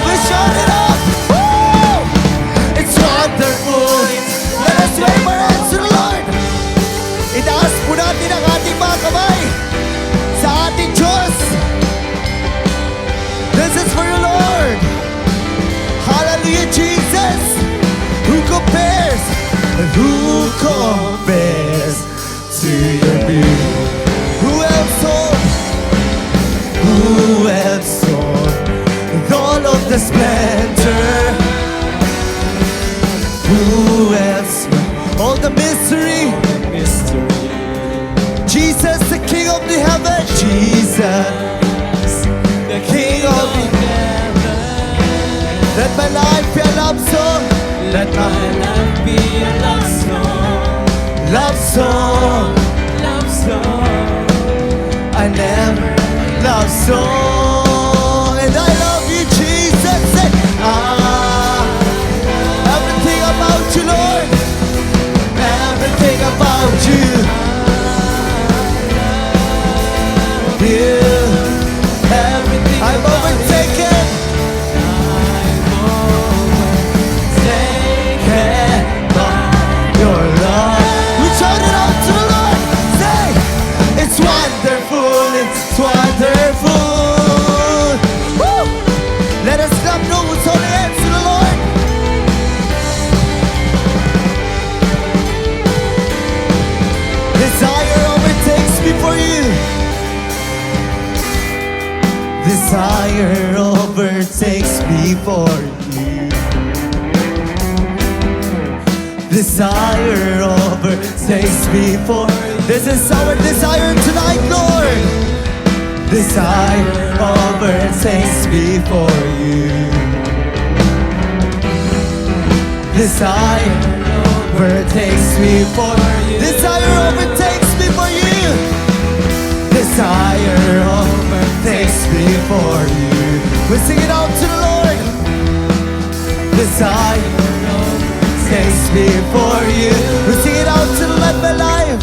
We shout it up. Woo! It's wonderful. Let us wave our hands to the Lord. Itaas po natin ang ating mga kamay sa ating Diyos. This is for you, Lord. Hallelujah, Jesus. Who compares? Who compares to your beauty? Who else saw? Who else saw all of the splendor? Who else saw all the mystery? Jesus, the King of the heaven. Jesus, the King of the heaven. Let my life be a love song. Let my life be a love song. Love song. Love song. I never love song. And I love you, Jesus. Say, everything about you, Lord. Everything about you. Everything I'm overtaken. Overtaken by your love. We shout it out to the Lord. Say, it's wonderful, it's wonderful. Woo! Let us clap those holy hands to the Lord. Desire overtakes me for you. Desire overtakes me for you. Desire overtakes me for you. This is our desire tonight, Lord. Desire overtakes me for you. Desire overtakes me for you. Desire overtakes me for you. Desire overtakes me for you. We sing it out to the Lord. Desire overtakes me for you. We sing it out to the Let my life.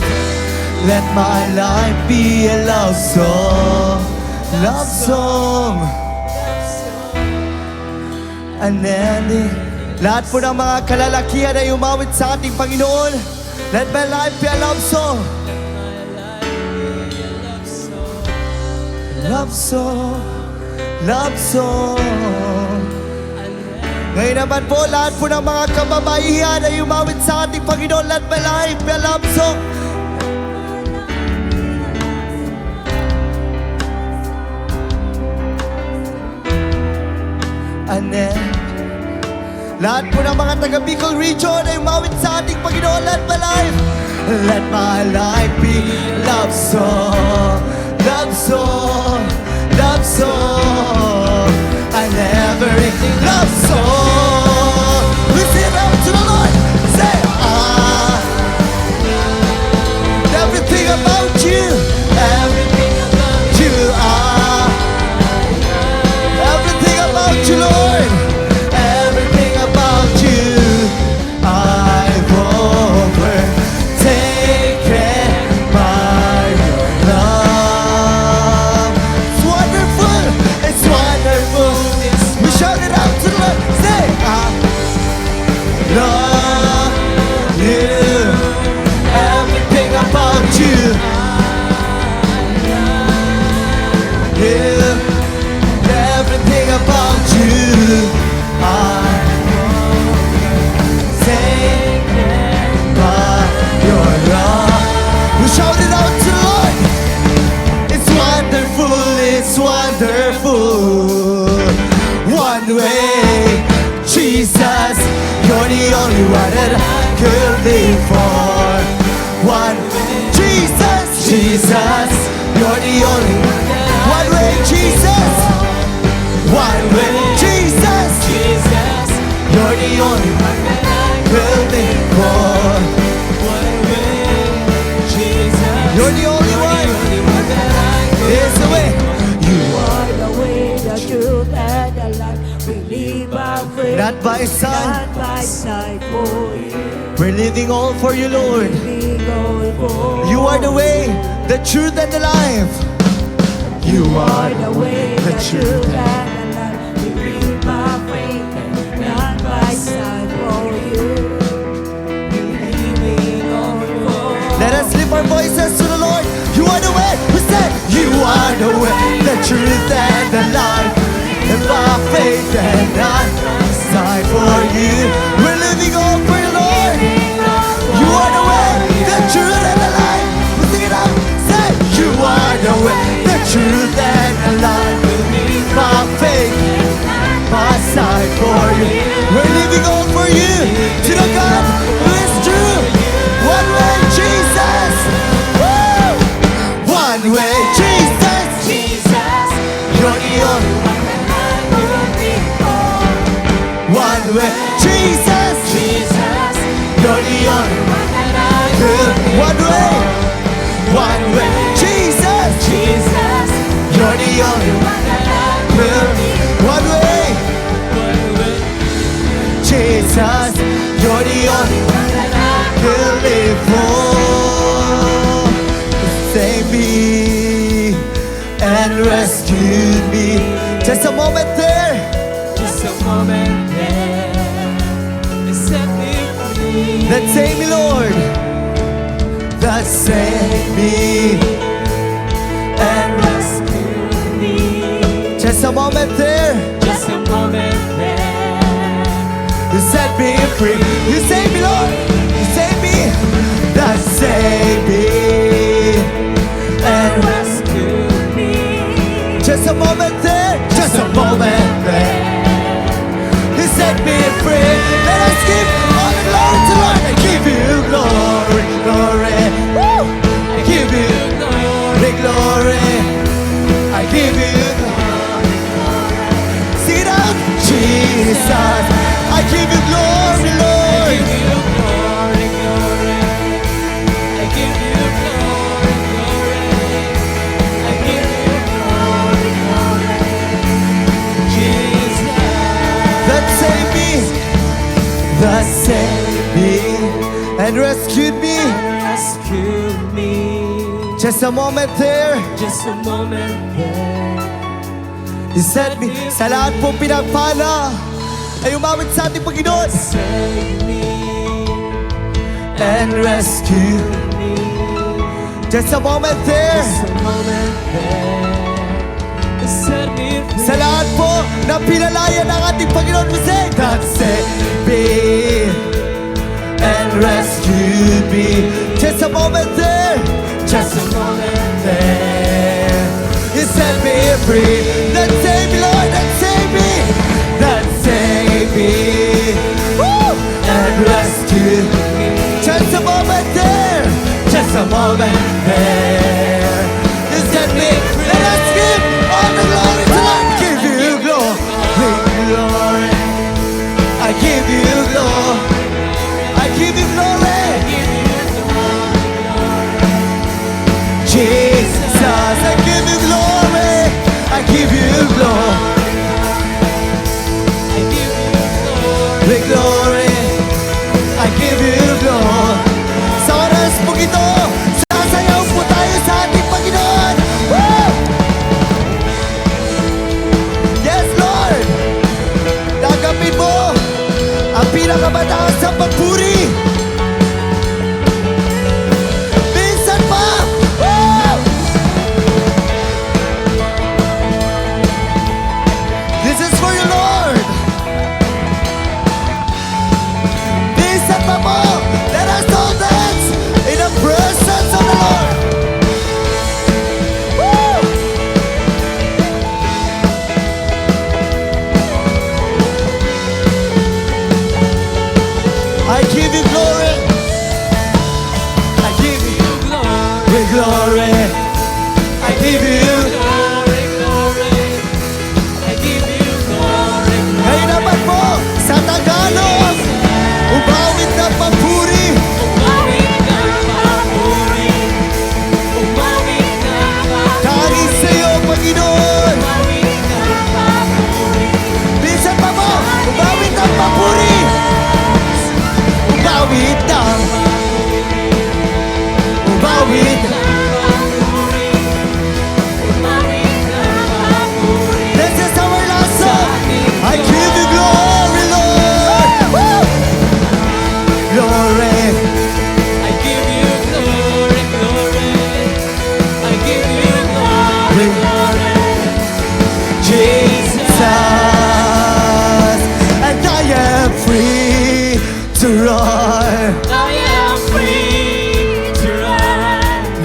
Let my life be a love song. Love song. And then, lahat po ng mga kalalakihan ay umawit sa ating Panginoon. Let my life be a love song. Love song, love song. Ngayon naman po, lahat po ng mga kababaihan ay umawit sa ating Panginoon. Let my life be a love song. And then, lahat po ng mga taga Bicol region ay umawit sa ating Panginoon. Let my life be love song. Love song, love song. I never love song. We sing out to the Lord. Say, everything about you. Everything about you. Everything about you, Lord. Everything about you. I've overtaken by your love. It's wonderful. It's wonderful. We shout it out to the Lord. Say, I love you. Everything about you. Yeah. Everything about you. Taken by your love. We shout it out to the Lord. It's wonderful, it's wonderful. One way, Jesus, you're the only one that I could live for. One way, Jesus, you're the only one. One way, Jesus. One way, Jesus. Jesus, You're the only one that I will live for. one way. Jesus, You're the only one. only one that I go. Is the way. You are the way, the truth, and the life. We live by faith, not by sight. not by sight for you. We're living all for you, Lord. We go for You are the way, the truth, and the life. You are the way, the the truth. truth, and the life. We live by faith, not by sight for you. We living on for Let us lift our voices to the Lord. You are the way. We said, you are the way, the truth, and the life. And by faith and not sight for you. We're living all for you, Lord. You are the way, the truth, and the life. We sing it out. Say, you are the way, the truth, and the life. By faith, by sight for you. We're living all for you. To the God who is true. One way, Jesus. Woo! One way, Jesus. Jesus, You're the only one. One way, Jesus. Jesus, You're the only one. One way, Jesus. Jesus, You're the only one. One way, Jesus. You're the only one to live for. Save me and rescue me. Just a moment there. just a moment there, set me free. That save me, Lord. That save me and rescue me. just a moment there. Just a moment there, You set me free. You save me, Lord. You save me. That save me and rescue me. just a moment there. Just a moment there. You set me free. Let us give all the glory to Lord. I give you glory, glory. Woo! I give you glory, glory. I give you glory, glory. Sing it out, Jesus. I give you glory, Lord. Give you glory, glory. I give you glory, glory. I give you glory, glory. Jesus, That saved me, that saved me and rescued me. rescue me. Just a moment there. Just a moment there. You set me. Sa lahat po pinagpala ay umawit sa ating Panginoon. Save me And rescue. me. Just a moment there. Just a moment there. Set me free. Sa lahat po na pinalaya ng ating Panginoon, we say, that saved me and rescued me. Just a moment there. Just a moment there. You set me free. That saved me, Lord. That saved me. That saved me. Woo! And rescued me. Just a moment there. Just a moment there. You set me free. Let us give all the glory to Lord. Give you glory, glory. I give you glory. I give you glory. Jesus, I give you glory. I give you glory. I give you glory. The glory. I give you glory. Sa oras po ito, sasayaw po tayo sa ating Panginoon. Woo! Yes, Lord. Tanggapin mo ang pinakamataas sa pagpuri. Minsan pa. Woo!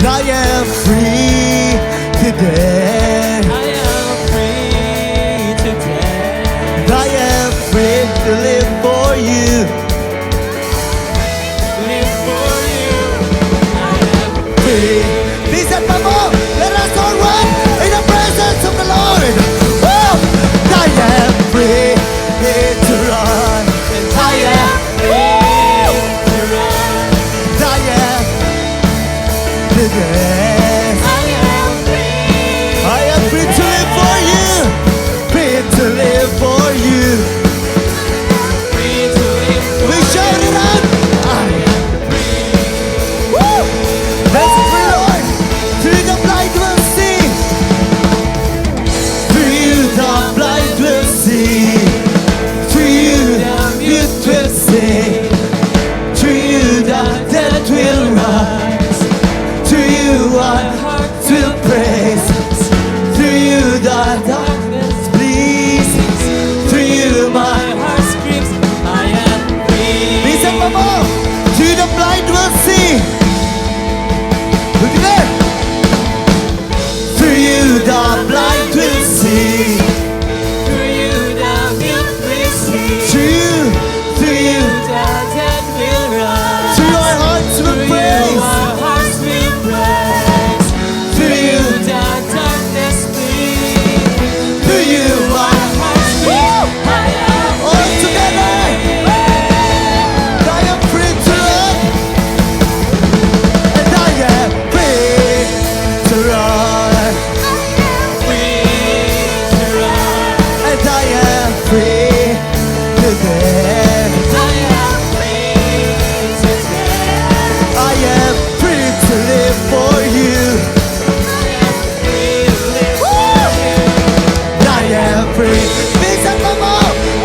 I am free today. I am free today. I am free to live for you. Live for you. I am Free. Listen, Mama, let us all run in the presence of the Lord. Woo! I am free to run. I am free to run. I am today. I am free. I am free to live for you. Free to live for you. Free to live for We shout it out. I am free. Woo! Let's free, Lord. Through the blind will see. Through you the blind will see. Through you the mute will sing. Through you the dead will rise. Through you our hearts will praise. Through you the darkness bleeds. Through you my heart screams, I am free. Listen, Mama. Through the blind will see. Look at that. Through you the blind will see. Through you the mute will sing. Through you, The dead will rise. through our hearts will Through you praise. our hearts will praise. Through you, The darkness flees. through you, Our hearts scream, I am all together. I am free to run, and I am free to run, free to run. and I am free today. I am free today. I am free to live for you. Free to live for you. I am free. Listen, Mama,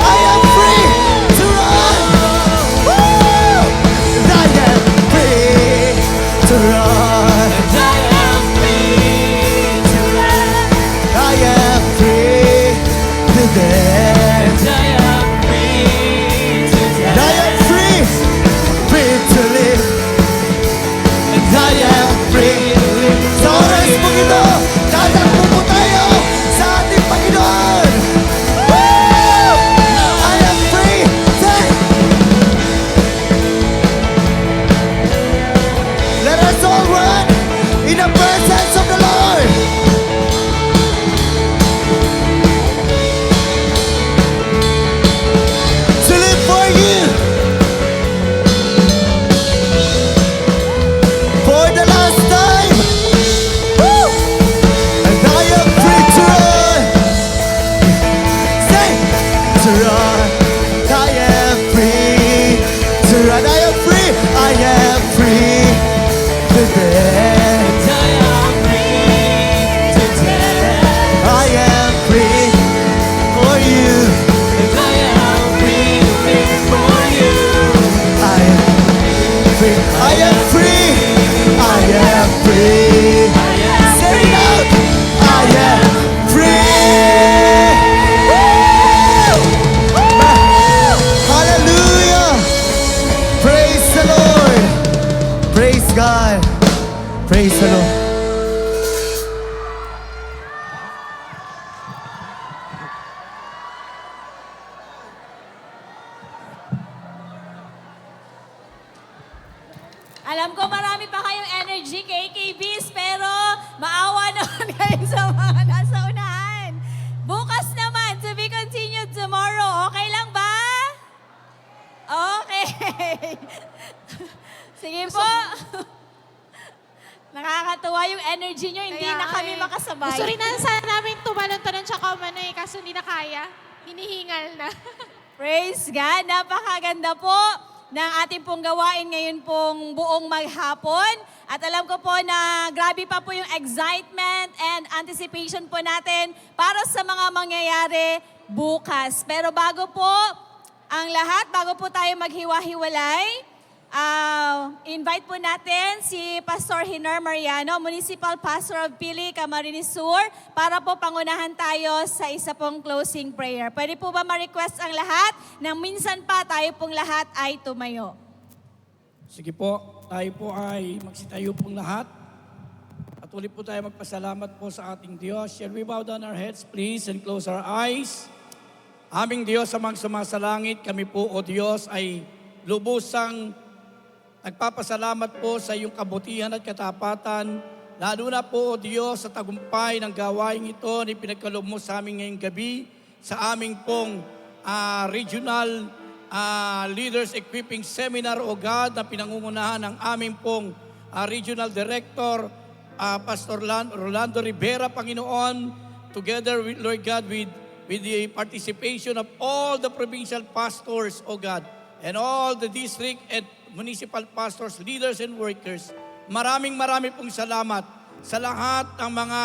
I am free to run. Woo! And I am free to run. I am free to run. I am free today. I am free today. And I am free, free to live. And I am free. Sa oras mo ito, tatakbo po tayo sa ating Panginoon. Woo! I am free. Say, let us all run in the presence of the Lord. To live for you. For the last time. Woo! And I am free to run. Say, to run. I am free to run. I am free. I am free today. I am free today. I am free for you. I am free to live for you. I am free. I am free. I am free. Say it out. I am free. Hallelujah. Praise the Lord. Praise God. Praise the Lord. Alam ko marami pa kayong energy, KKBs, pero maawa naman kayo sa mga nasa unahan. Bukas naman, to be continued tomorrow. Okay lang ba? Okay. Sige po. Nakakatuwa yung energy nyo, hindi na kami makasabay. Gusto rin na sana namin tumalon-talon siya kumano kaso hindi na kaya. Hinihingal na. Praise God! Napakaganda po ng ating pong gawain ngayon pong buong maghapon. At alam ko po na grabe pa po yung excitement and anticipation po natin para sa mga mangyayari bukas. Pero bago po ang lahat, bago po tayo maghiwa-hiwalay, invite po natin si Pastor Hiner Mariano, Municipal Pastor of Pili, Camarines Sur, para po pangunahan tayo sa isa pong closing prayer. Pwede po ba ma-request ang lahat na minsan pa tayo pong lahat ay tumayo? Sige po, tayo po ay magsitayo pong lahat. Patuloy po tayo magpasalamat po sa ating Diyos. Shall we bow down our heads please and close our eyes? Aming Diyos amang sumasalangit, kami po o Diyos ay lubusang nagpapasalamat po sa iyong kabutihan at katapatan. Lalo na po o Diyos sa tagumpay ng gawain ito na pinagkaloob mo sa amin ngayong gabi sa aming pong regional Leaders Equipping Seminar o God na pinangungunahan ng aming pong Regional Director Pastor Rolando Rivera, Panginoon, together with Lord God with the participation of all the provincial pastors, O God, and all the district and municipal pastors, leaders and workers. Maraming pong salamat sa lahat ng mga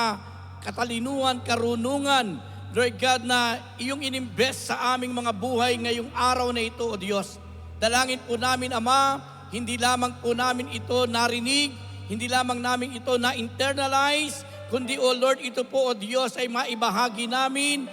katalinuhan, karunungan, Lord God, na iyong inimbest sa aming mga buhay ngayong araw na ito, O Diyos. Dalangin po namin, Ama, hindi lamang po namin ito narinig, hindi lamang namin ito na-internalize, kundi, O Lord, ito po, O Diyos, ay maibahagi namin,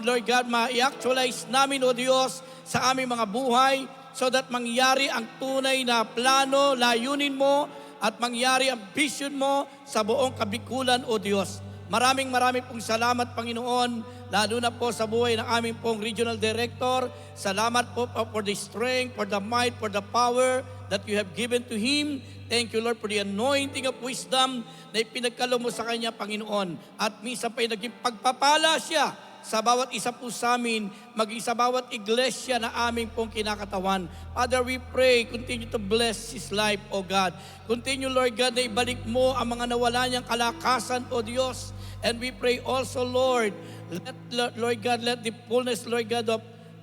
Lord God, ma-actualize namin, O Diyos, sa aming mga buhay, so that mangyari ang tunay na plano, layunin mo, at mangyari ang vision mo sa buong kabikulan, O Diyos. Maraming pong salamat, Panginoon, lalo na po sa buhay ng aming pong Regional Director. Salamat po for the strength, for the might, for the power that you have given to him. Thank you, Lord, for the anointing of wisdom na ipinagkaloob mo sa kanya, Panginoon. At minsan pa'y naging pagpapala siya sa bawat isa po sa amin, maging sa bawat iglesia na aming pong kinakatawan. Father, we pray, continue to bless his life, O God. Continue, Lord God, na ibalik mo ang mga nawala niyang kalakasan, O Diyos. And we pray also, Lord, Lord God, let the fullness, Lord God,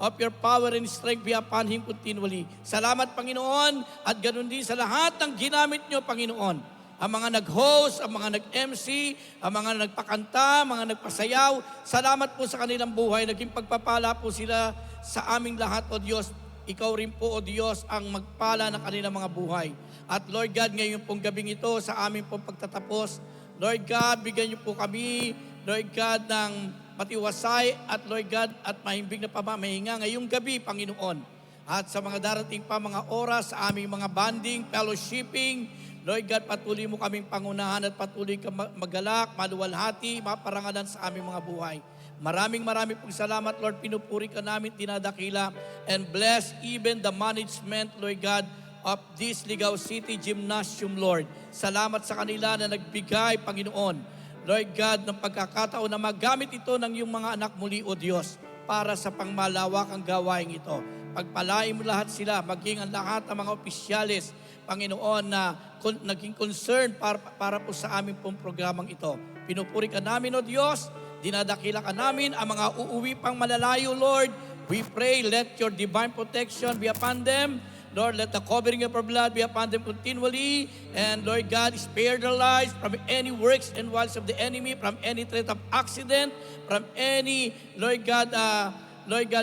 of your power and strength be upon him continually. Salamat, Panginoon, at ganun din sa lahat ng ginamit niyo, Panginoon. Ang mga nag-host, ang mga nag-MC, ang mga nagpakanta, mga nagpasayaw, salamat po sa kanilang buhay. Naging pagpapala po sila sa aming lahat, O Diyos. Ikaw rin po, O Diyos, ang magpala ng kanilang mga buhay. At Lord God, ngayon pong gabing ito, sa aming pong pagtatapos, Lord God, bigyan niyo po kami, Lord God, ng matiwasay at Lord God, at mahimbing na pamamahinga ngayong gabi, Panginoon. At sa mga darating pa mga oras, sa aming mga banding, fellowshipping, Lord God, patuloy mo kaming pangunahan at patuloy ka magalak, maluwalhati, maparangalan sa aming mga buhay. Maraming pong salamat, Lord. Pinupuri ka namin, dinadakila, and bless even the management, Lord God, of this Ligao City Gymnasium, Lord. Salamat sa kanila na nagbigay, Panginoon, Lord God, ng pagkakataon na magamit ito ng iyong mga anak muli, O Diyos, para sa pangmalawakang gawain ito. Pagpalain mo lahat sila, maging ang lahat ng mga opisyalis, Panginoon, na naging concern para po sa aming pong programang ito. Pinupuri ka namin, O Diyos, dinadakila ka namin ang mga uuwi pang malalayo, Lord. We pray, let your divine protection be upon them. Lord, let the covering of your blood be upon them continually. And Lord God, spare their lives from any works and wiles of the enemy, from any threat of accident, from any, Lord God,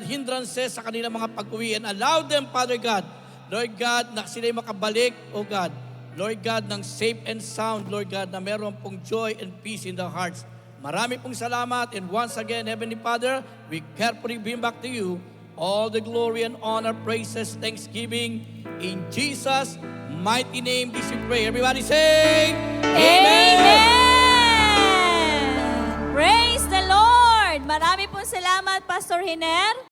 hindrances sa kanilang mga pag-uwi. And allow them, Father God, Lord God, na sila'y makabalik, O God, Lord God, ng safe and sound, Lord God, na meron pong joy and peace in their hearts. Marami pong salamat. And once again, Heavenly Father, we carefully bring back to you all the glory and honor, praises, thanksgiving. In Jesus' mighty name, this we pray. Everybody say, Amen! Praise the Lord! Marami pong salamat, Pastor Hiner.